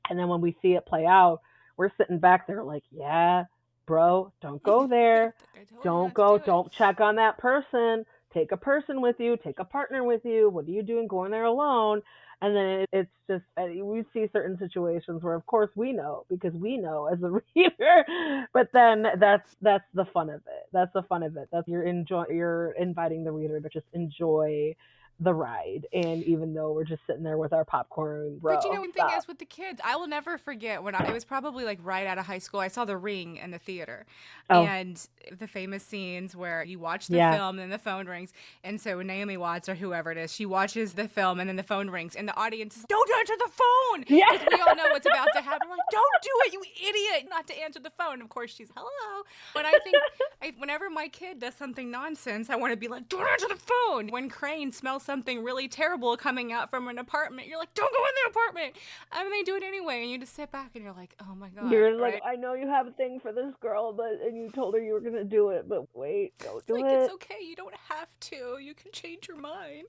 and then when we see it play out, we're sitting back there like, yeah, bro, don't go there. I told you Don't not to go. do it. Don't check on that person. Take a person with you. Take a partner with you. What are you doing going there alone? And then it's just, we see certain situations where, of course, we know because we know as a reader. But then that's the fun of it. That's the fun of it. That's you're inviting the reader to just enjoy the ride. And even though we're just sitting there with our popcorn, But bro, thing stop. is with the kids, I will never forget when it was probably like right out of high school. I saw The Ring in the theater, Oh, and the famous scenes where you watch the yeah. film and the phone rings, and so Naomi Watts or whoever it is, she watches the film and then the phone rings, and the audience is, "Don't answer the phone," Yeah. because we all know what's about to happen. We're like, "Don't do it, you idiot!" Not to answer the phone. Of course, she's hello. But I think whenever my kid does something nonsense, I want to be like, "Don't answer the phone." When Crane smells something really terrible coming out from an apartment, you're like, "Don't go in the apartment." And they do it anyway, and you just sit back and you're like, "Oh my god!" You're like, Right? I know you have a thing for this girl, but and you told her you were gonna do it, but wait, don't It's do like it's it. okay. You don't have to. You can change your mind.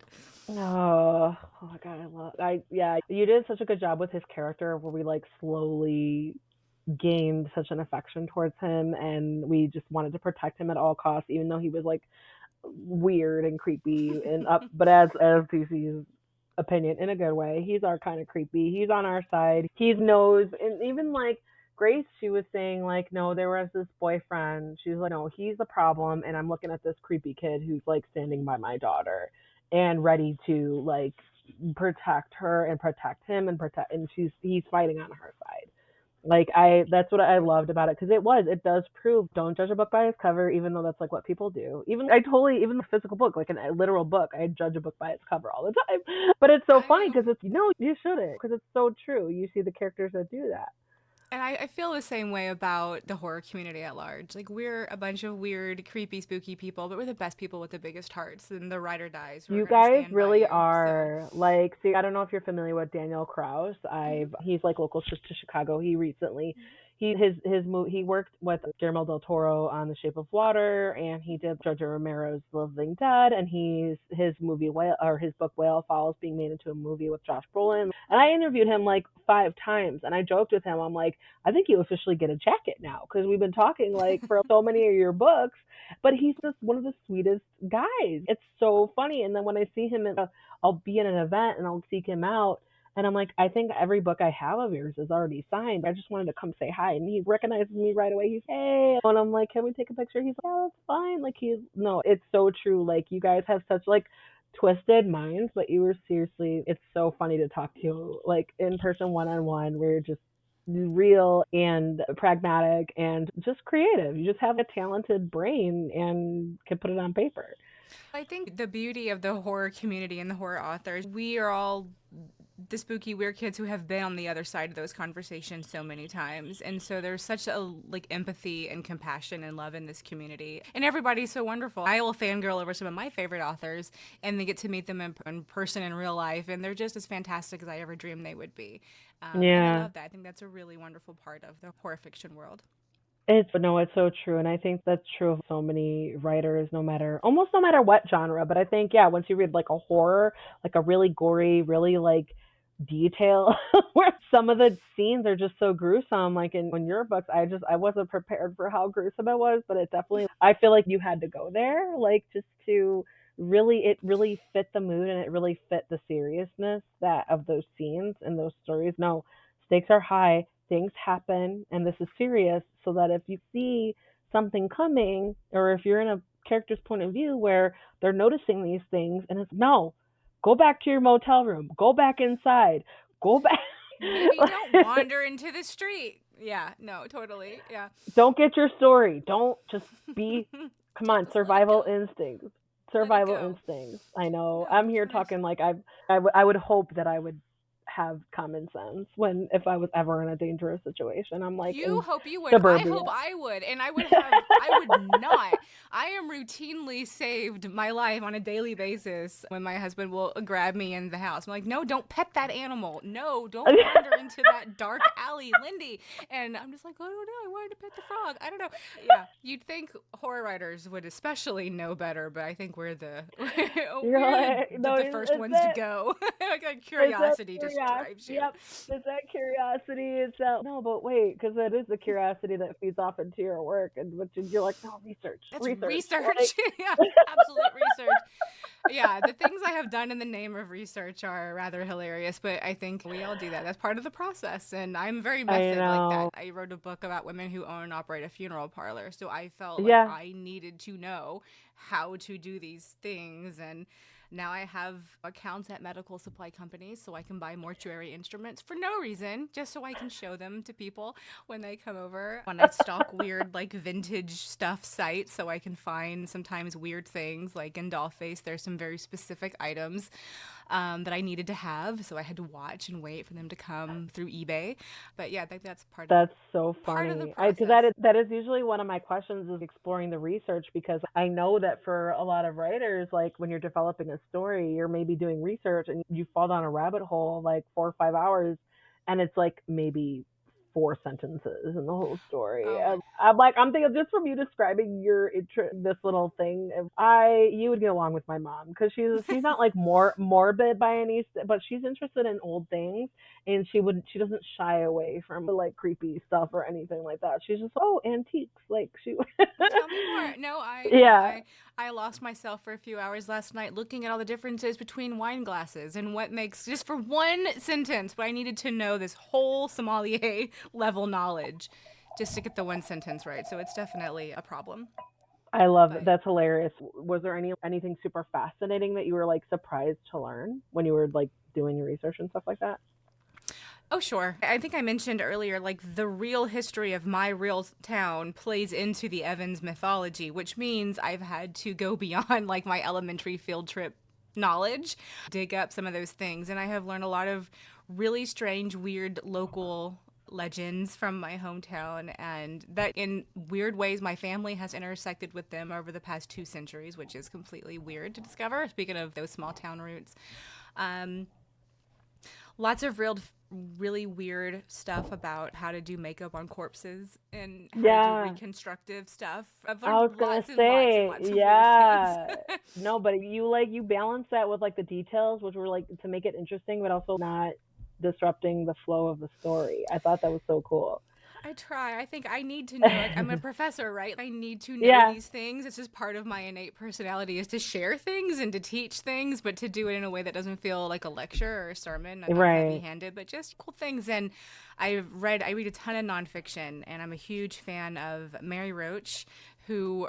Oh my god, yeah, you did such a good job with his character where we like slowly gained such an affection towards him, and we just wanted to protect him at all costs, even though he was like weird and creepy and up. But as DC's opinion, in a good way, he's our kind of creepy. He's on our side. He knows, and even like Grace, she was saying like, no, there was this boyfriend. She's like, no, he's the problem, and I'm looking at this creepy kid who's like standing by my daughter and ready to like protect her and protect him and protect, and he's fighting on her side. Like that's what I loved about it because it does prove don't judge a book by its cover, even though that's like what people do. Even the physical book, like a literal book, I judge a book by its cover all the time. But it's so I funny know. because it's no, you shouldn't because it's so true. You see the characters that do that. And I feel the same way about the horror community at large. Like, we're a bunch of weird, creepy, spooky people, but we're the best people with the biggest hearts. And the ride or dies who are You going to guys stand by really you. So, are like, see, I don't know if you're familiar with Daniel Kraus. mhm. He's like local to Chicago. He worked with Guillermo del Toro on The Shape of Water, and he did George Romero's The Living Dead, and his movie Whale, or his book Whale Falls, being made into a movie with Josh Brolin. And I interviewed him like 5 times, and I joked with him. I'm like, I think you officially get a jacket now because we've been talking like for so many of your books. But he's just one of the sweetest guys. It's so funny. And then when I see him, I'll be at an event and I'll seek him out. And I'm like, I think every book I have of yours is already signed. I just wanted to come say hi. And he recognizes me right away. He's, hey. And I'm like, can we take a picture? He's like, yeah, that's fine. Like, no, it's so true. Like, you guys have such, like, twisted minds, but you were seriously, it's so funny to talk to you, like, in person, one on one. We're just real and pragmatic and just creative. You just have a talented brain and can put it on paper. I think the beauty of the horror community and the horror authors, we are all the spooky weird kids who have been on the other side of those conversations so many times, and so there's such a like empathy and compassion and love in this community, and everybody's so wonderful. I will fangirl over some of my favorite authors and then get to meet them in person in real life, and they're just as fantastic as I ever dreamed they would be. And I Yeah. love that. I think that's a really wonderful part of the horror fiction world. It's so true, and I think that's true of so many writers, almost no matter what genre. But I think, yeah, once you read like a horror, like a really gory, really like detail, where some of the scenes are just so gruesome. Like in your books, I wasn't prepared for how gruesome it was, but it definitely, I feel like you had to go there, like just to it really fit the mood and it really fit the seriousness that of those scenes and those stories. No, stakes are high, things happen, and this is serious. So that if you see something coming, or if you're in a character's point of view where they're noticing these things, and it's no, go back to your motel room, go back inside, go back. Maybe don't wander into the street. Yeah, no, totally. Yeah. Don't get your story. Don't just be. Come on, Just let it survival go. instincts. Let it Survival go. instincts. I know. No, I'm here nice. talking like I would hope that I would have common sense when if I was ever in a dangerous situation. I'm like You in hope you would. I suburbia. hope I would. And I would not. I am routinely saved my life on a daily basis when my husband will grab me in the house. I'm like, no, don't pet that animal. No, don't wander into that dark alley, Lindy. And I'm just like, I don't know. I wanted to pet the frog. I don't know. Yeah. You'd think horror writers would especially know better, but I think we're the You're we're like, no, the first it's ones to that. go. Like It's that curiosity just curiosity. drives you. Yep. It's that curiosity. It's that. No, but wait, because it is the curiosity that feeds off into your work, and which you're like, no, research, That's research. Like, research. Yeah, absolute research. Yeah, the things I have done in the name of research are rather hilarious, but I think we all do that. That's part of the process, and I'm very I method like that. know. I wrote a book about women who own and operate a funeral parlor, so I felt like Yeah, I needed to know how to do these things, and now I have accounts at medical supply companies so I can buy mortuary instruments for no reason, just so I can show them to people when they come over. When I stalk weird, like vintage stuff sites so I can find sometimes weird things, like in Dollface, there's some very specific items that I needed to have, so I had to watch and wait for them to come through eBay. But yeah, I think that's that's so part of the funny. I because process. that is usually one of my questions is exploring the research because I know that for a lot of writers, like when you're developing a story, you're maybe doing research and you fall down a rabbit hole like 4 or 5 hours, and it's like maybe 4 sentences in the whole story. Oh my. I'm like, I'm thinking just from you describing this little thing, I you would get along with my mom because she's not like more morbid by any, but she's interested in old things and she doesn't shy away from like creepy stuff or anything like that. She's just oh antiques like she Tell me more. No, yeah. I lost myself for a few hours last night looking at all the differences between wine glasses and what makes just for one sentence, but I needed to know this whole sommelier level knowledge just to get the one sentence right. So it's definitely a problem. I love it. But That's hilarious. Was there anything super fascinating that you were like surprised to learn when you were like doing your research and stuff like that? oh, sure. I think I mentioned earlier, like the real history of my real town plays into the Evans mythology, which means I've had to go beyond like my elementary field trip knowledge, dig up some of those things. And I have learned a lot of really strange, weird local legends from my hometown, and that in weird ways my family has intersected with them over the past 2 centuries, which is completely weird to discover. Speaking of those small town roots. Um, Lots of really weird stuff about how to do makeup on corpses and how to do Yeah. reconstructive stuff. I've I was learned gonna lots and lots and say, lots of weird things. yeah. No, but you balance that with like the details, which were like to make it interesting, but also not disrupting the flow of the story. I thought that was so cool. I try. I think I need to know. Like, I'm a professor, right? I need to know Yeah, these things. It's just part of my innate personality is to share things and to teach things, but to do it in a way that doesn't feel like a lecture or a sermon, not right. heavy-handed, but just cool things. And I read a ton of nonfiction, and I'm a huge fan of Mary Roach, who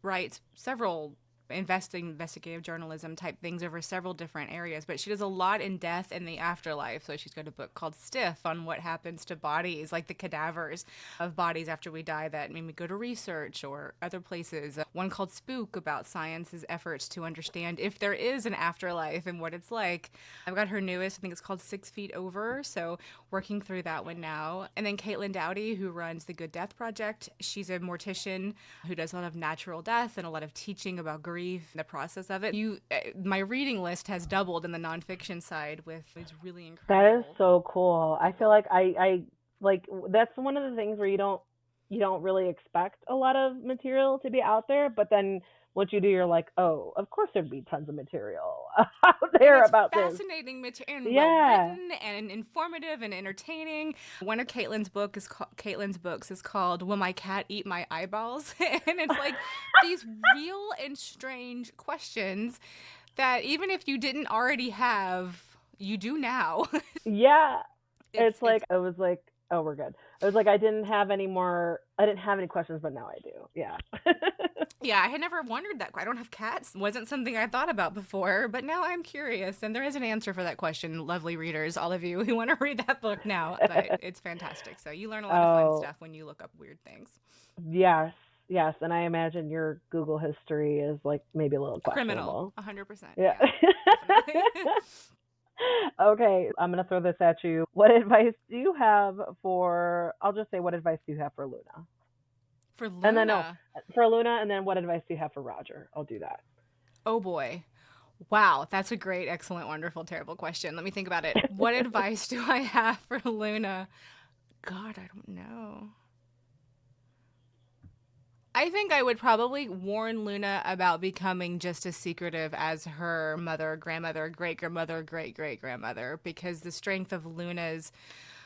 writes several investigative journalism type things over several different areas, but she does a lot in death and the afterlife. So she's got a book called Stiff on what happens to bodies, like the cadavers of bodies after we die that maybe go to research or other places. One called Spook about science's efforts to understand if there is an afterlife and what it's like. I've got her newest, I think it's called 6 Feet Over. So working through that one now. And then Caitlin Dowdy, who runs the Good Death Project. She's a mortician who does a lot of natural death and a lot of teaching about grief and the process of it. My reading list has doubled in the nonfiction side with these really That is incredible so cool. I feel people. like I like that's one of the things where you don't really expect a lot of material to be out there, but then once you do, you're like, oh, of course there'd be tons of material out And there it's about this. fascinating material and well Yeah. written and informative and entertaining. One of Caitlin's books is called "Will My Cat Eat My Eyeballs?" And it's like these real and strange questions that even if you didn't already have, you do now. Yeah. it's It's it's like I was like, oh, we're good. I was like, I didn't have any questions, but now I do. Yeah. Yeah, I had never wondered that. I don't have cats. Wasn't something I thought about before, but now I'm curious, and there is an answer for that question. Lovely readers, all of you who want to read that book now, but it's fantastic. So you learn a lot of fun Oh, stuff when you look up weird things. yes. Yes, and I imagine your Google history is like maybe a little Criminal, questionable. 100%. Yeah. Yeah, definitely. Okay, I'm gonna throw this at you. What advice do you have for? I'll just say, what advice do you have for Luna? For And then no, Luna, for Luna, and then what advice do you have for Roger? I'll do that. oh boy. Wow, that's a great, excellent, wonderful, terrible question. Let me think about it. What advice do I have for Luna? God, I don't know. I think I would probably warn Luna about becoming just as secretive as her mother, grandmother, great grandmother, great great grandmother, because the strength of Luna's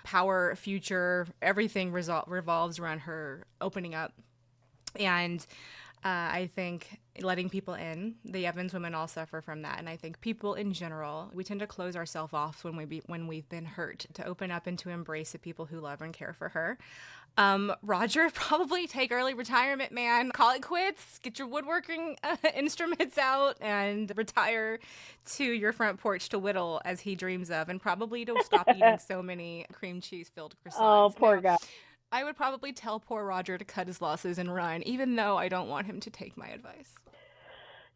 power, future, everything revolves around her opening up. And I think letting people in, the Evans women all suffer from that, and I think people in general, we tend to close ourselves off when we've been hurt, to open up and to embrace the people who love and care for her. Roger, probably take early retirement, man. Call it quits. Get your woodworking instruments out and retire to your front porch to whittle as he dreams of, and probably to stop eating so many cream cheese filled Oh, croissants. poor Now, guy. I would probably tell poor Roger to cut his losses and run, even though I don't want him to take my advice.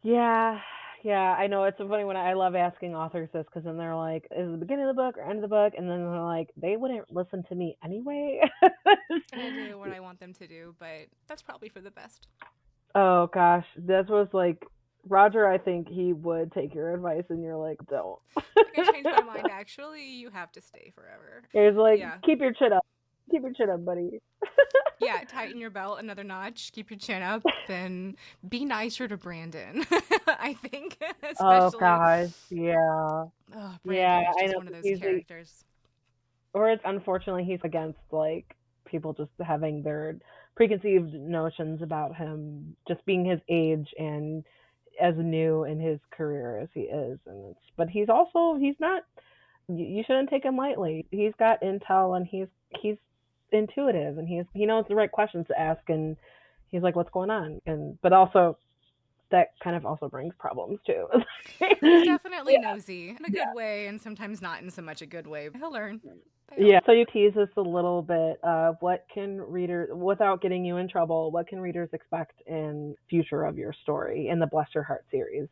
Yeah, yeah, I know. It's so funny when I love asking authors this because then they're like, "Is it the beginning of the book or end of the book?" And then they're like, "They wouldn't listen to me anyway." Gonna do what I want them to do, but that's probably for the best. Oh gosh, this was like Roger. I think he would take your advice, and you're like, "Don't." Like, I changed my mind. Actually, you have to stay forever. He's like, Yeah. "Keep your chin up. Keep your chin up, buddy." Yeah, tighten your belt another notch, keep your chin up, and be nicer to Brandon. I think, Oh especially, gosh, yeah, oh, yeah. Brandon is I just know. one of those He's characters. or it's unfortunately he's against like people just having their preconceived notions about him just being his age and as new in his career as he is, and but he's not. You shouldn't take him lightly. He's got intel and he's intuitive and he knows the right questions to ask, and he's like, what's going on? And but also that kind of also brings problems too. He's definitely Yeah, nosy in a yeah. good way, and sometimes not in so much a good way. He'll learn. I hope. Yeah, so you tease us a little bit of what can readers, without getting you in trouble, what can readers expect in future of your story in the Bless Your Heart series?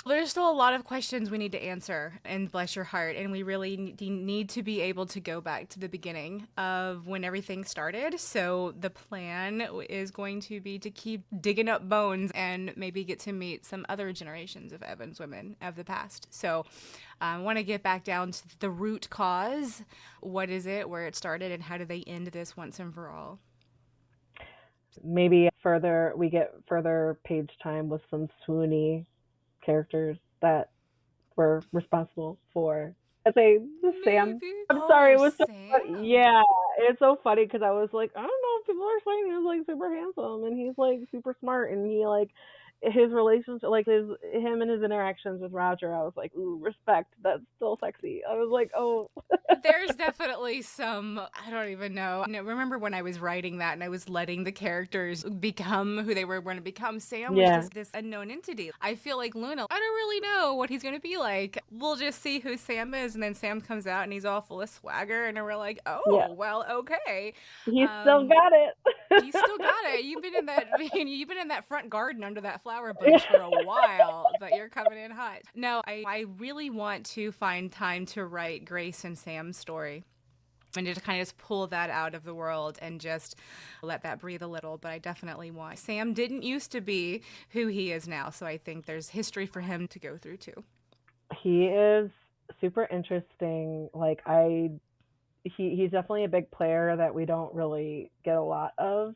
There's still a lot of questions we need to answer, and bless your heart, and we really need to be able to go back to the beginning of when everything started. So the plan is going to be to keep digging up bones and maybe get to meet some other generations of Evans women of the past. So I want to get back down to the root cause. What is it, where it started, and how do they end this once and for all? Maybe further we get further page time with some swoony characters that were responsible for. I say Sam. Maybe. I'm sorry, Oh, it was so funny. Sam. Yeah, it's so funny because I was like, I don't know if people are saying he's like super handsome and he's like super smart and he like his relationship, like him and his interactions with Roger. I was like, ooh, respect. That's still sexy. I was like, oh, There's definitely some, I don't even know. Remember when I was writing that and I was letting the characters become who they were going to become? Sam was yeah, just this unknown entity. I feel like Luna, I don't really know what he's going to be like. We'll just see who Sam is. And then Sam comes out and he's all full of swagger. And we're like, yeah. oh, well, okay. He's still Um, got it. you still got it. You've been in that. You've been in that front garden under that flower bush for a while, but you're coming in hot. No, I really want to find time to write Grace and Sam's story, and to kind of just pull that out of the world and just let that breathe a little. But I definitely want. Sam didn't used to be who he is now, so I think there's history for him to go through too. He is super interesting. Like he's definitely a big player that we don't really get a lot of.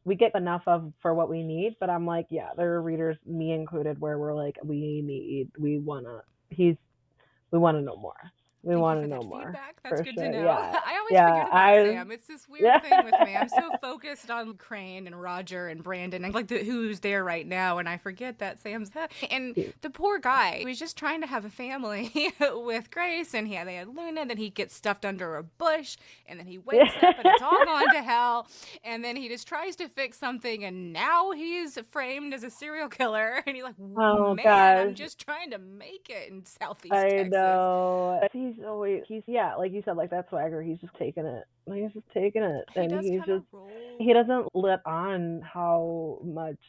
We get enough of for what we need, but I'm like, yeah, there are readers, me included, where we're like, he's, we want to know more. We Thank you want for to know that more feedback. That's for good to sure. know. Yeah, I always yeah, forget about Sam. It's this weird yeah, thing with me. I'm so focused on Crane and Roger and Brandon and like who's there right now, and I forget that Sam's and the poor guy. He was just trying to have a family with Grace, and they had Luna. Then he gets stuffed under a bush, and then he wakes up, and it's all gone to hell. And then he just tries to fix something, and now he's framed as a serial killer. And he's like, Oh man, I'm gosh, just trying to make it in Southeast I Texas. know. He's yeah, like you said, like that swagger. He's just taking it. He's just taking it, He and does kind of roll. he doesn't let on how much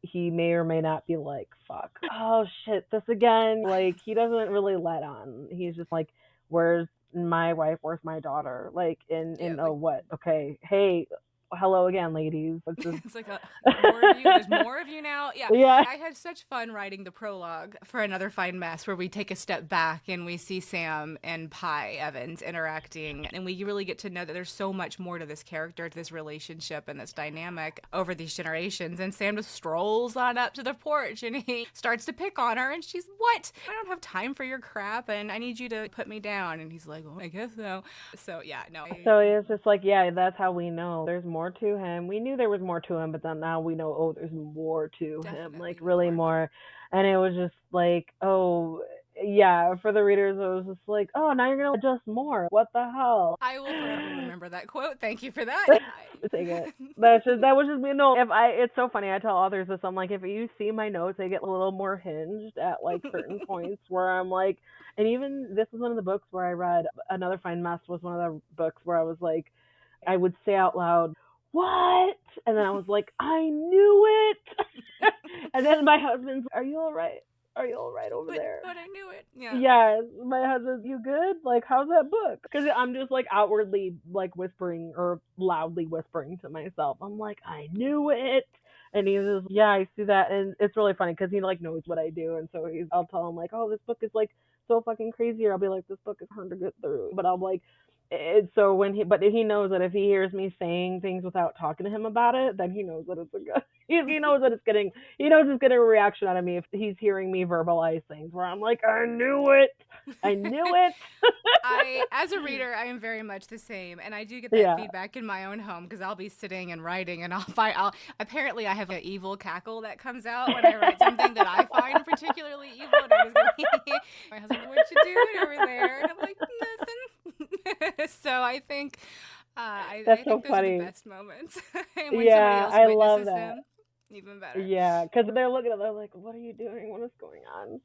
he may or may not be like, fuck, oh shit, this again. Like, he doesn't really let on. He's just like, where's my wife? Where's my daughter? Like, Yeah, oh, what? Okay, hey, hello again, ladies. Let's just. it's like more of you. There's more of you now. Yeah, Yeah. I had such fun writing the prologue for Another Fine Mess, where we take a step back and we see Sam and Pi Evans interacting, and we really get to know that there's so much more to this character, to this relationship, and this dynamic over these generations. And Sam just strolls on up to the porch and he starts to pick on her, and she's, "What? I don't have time for your crap, and I need you to put me down." And he's like, "Well, I guess so." So yeah, no. So it's just like, yeah, that's how we know there's more to him. We knew there was more to him, but then now we know, oh, there's more to him, like really more. And it was just like, oh, yeah, for the readers, it was just like, oh, now you're gonna adjust more. What the hell? I will forever remember that quote. Thank you for that. Take it. That was just me. No, it's so funny. I tell authors this. I'm like, if you see my notes, they get a little more hinged at like certain points where I'm like, and even this is one of the books where I read Another Fine Mess was one of the books where I was like, I would say out loud, what? And then I was like, I knew it. And then my husband's, are you all right? Are you all right over there? But I knew it. Yeah. Yeah, my husband, you good? Like, how's that book? Because I'm just like outwardly like whispering or loudly whispering to myself. I'm like, I knew it. And he's just, yeah, I see that. And it's really funny because he like knows what I do. And so I'll tell him like, oh, this book is like so fucking crazy. Or I'll be like, this book is hard to get through. But I'm like, it's so but he knows that if he hears me saying things without talking to him about it, then he knows that it's a good. He knows that it's getting a reaction out of me if he's hearing me verbalize things where I'm like, I knew it. As a reader, I am very much the same, and I do get that feedback in my own home because I'll be sitting and writing, and apparently I have an evil cackle that comes out when I write something that I find particularly evil, and I was going, my husband, what you doing over there? And I'm like, nothing. So I think I think so those funny. are the best moments. And when somebody else I love witnesses that. them, even better. Yeah, because they're looking at, they're like, what are you doing? What is going on?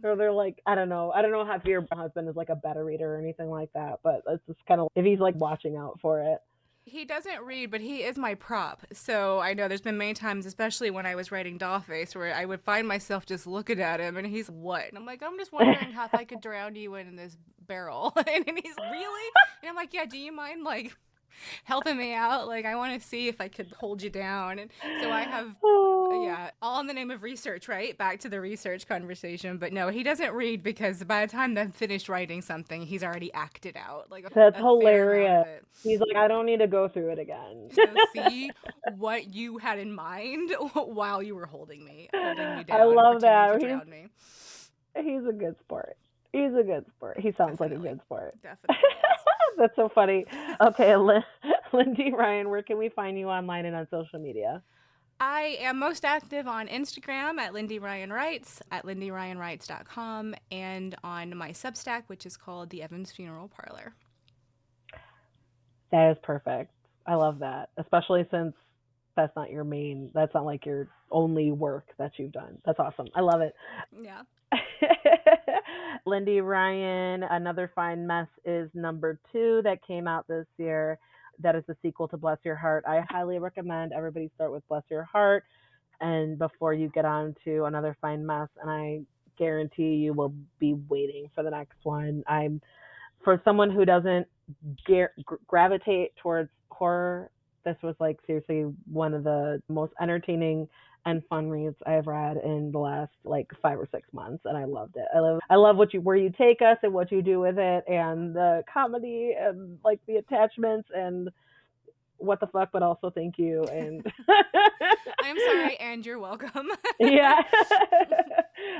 Or they're like, I don't know if your husband is like a beta reader or anything like that, but it's just kind of if he's like watching out for it. He doesn't read, but he is my prop. So I know there's been many times, especially when I was writing Dollface, where I would find myself just looking at him, and he's, what? And I'm like, I'm just wondering how if I could drown you in this barrel. And he's, really? And I'm like, yeah, do you mind, like, helping me out? Like, I want to see if I could hold you down. And so I have, yeah, all in the name of research, right? Back to the research conversation. But no, he doesn't read because by the time I'm finished writing something, he's already acted out. Like, that's hilarious. He's like, I don't need to go through it again. So see what you had in mind while you were holding me down. I love that. He's a good sport. He's a good sport. He sounds like a good sport. Definitely. That's so funny. Okay, Lindy Ryan, where can we find you online and on social media? I am most active on Instagram at Lindy Ryan Writes, at lindyryanwrites.com, and on my Substack, which is called The Evans Funeral Parlor. That is perfect. I love that, especially since that's not like your only work that you've done. That's awesome. I love it. Yeah. Lindy Ryan, Another Fine Mess is number 2 that came out this year. That is the sequel to Bless Your Heart. I highly recommend everybody start with Bless Your Heart and before you get on to Another Fine Mess, and I guarantee you will be waiting for the next one. For someone who doesn't gravitate towards horror, this was like seriously one of the most entertaining and fun reads I've read in the last like 5 or 6 months, and I loved it. I love where you take us and what you do with it, and the comedy and like the attachments and what the fuck, but also thank you. And I'm sorry, and you're welcome. Yeah.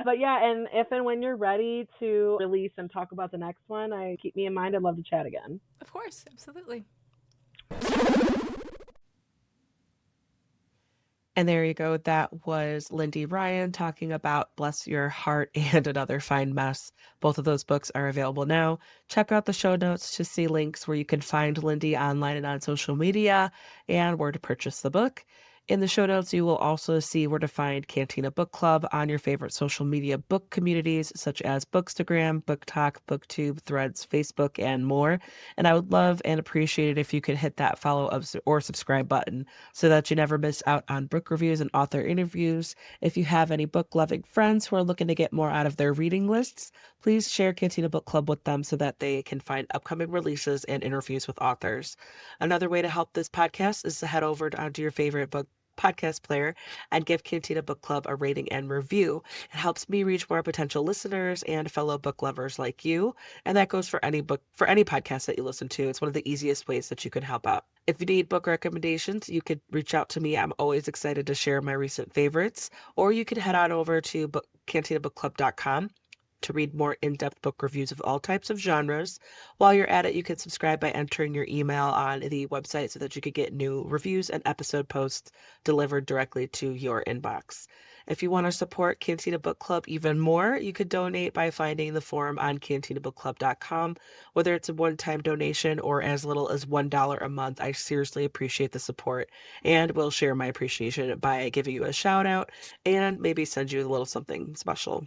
But yeah, and if and when you're ready to release and talk about the next one, keep me in mind. I'd love to chat again. Of course, absolutely. And there you go. That was Lindy Ryan talking about Bless Your Heart and Another Fine Mess. Both of those books are available now. Check out the show notes to see links where you can find Lindy online and on social media and where to purchase the book. In the show notes, you will also see where to find Cantina Book Club on your favorite social media book communities, such as Bookstagram, BookTok, BookTube, Threads, Facebook, and more. And I would love and appreciate it if you could hit that follow up or subscribe button so that you never miss out on book reviews and author interviews. If you have any book loving friends who are looking to get more out of their reading lists, please share Cantina Book Club with them so that they can find upcoming releases and interviews with authors. Another way to help this podcast is to head over onto your favorite book podcast player and give Cantina Book Club a rating and review. It helps me reach more potential listeners and fellow book lovers like you. And that goes for any podcast that you listen to. It's one of the easiest ways that you can help out. If you need book recommendations, you could reach out to me. I'm always excited to share my recent favorites, or you can head on over to cantinabookclub.com to read more in-depth book reviews of all types of genres. While you're at it, you can subscribe by entering your email on the website so that you could get new reviews and episode posts delivered directly to your inbox. If you want to support Cantina Book Club even more, you could donate by finding the form on cantinabookclub.com. Whether it's a one-time donation or as little as $1 a month, I seriously appreciate the support and will share my appreciation by giving you a shout out and maybe send you a little something special.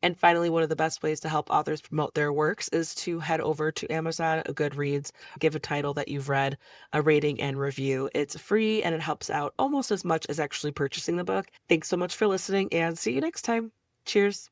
And finally, one of the best ways to help authors promote their works is to head over to Amazon, Goodreads, give a title that you've read, a rating and review. It's free and it helps out almost as much as actually purchasing the book. Thanks so much for listening and see you next time. Cheers.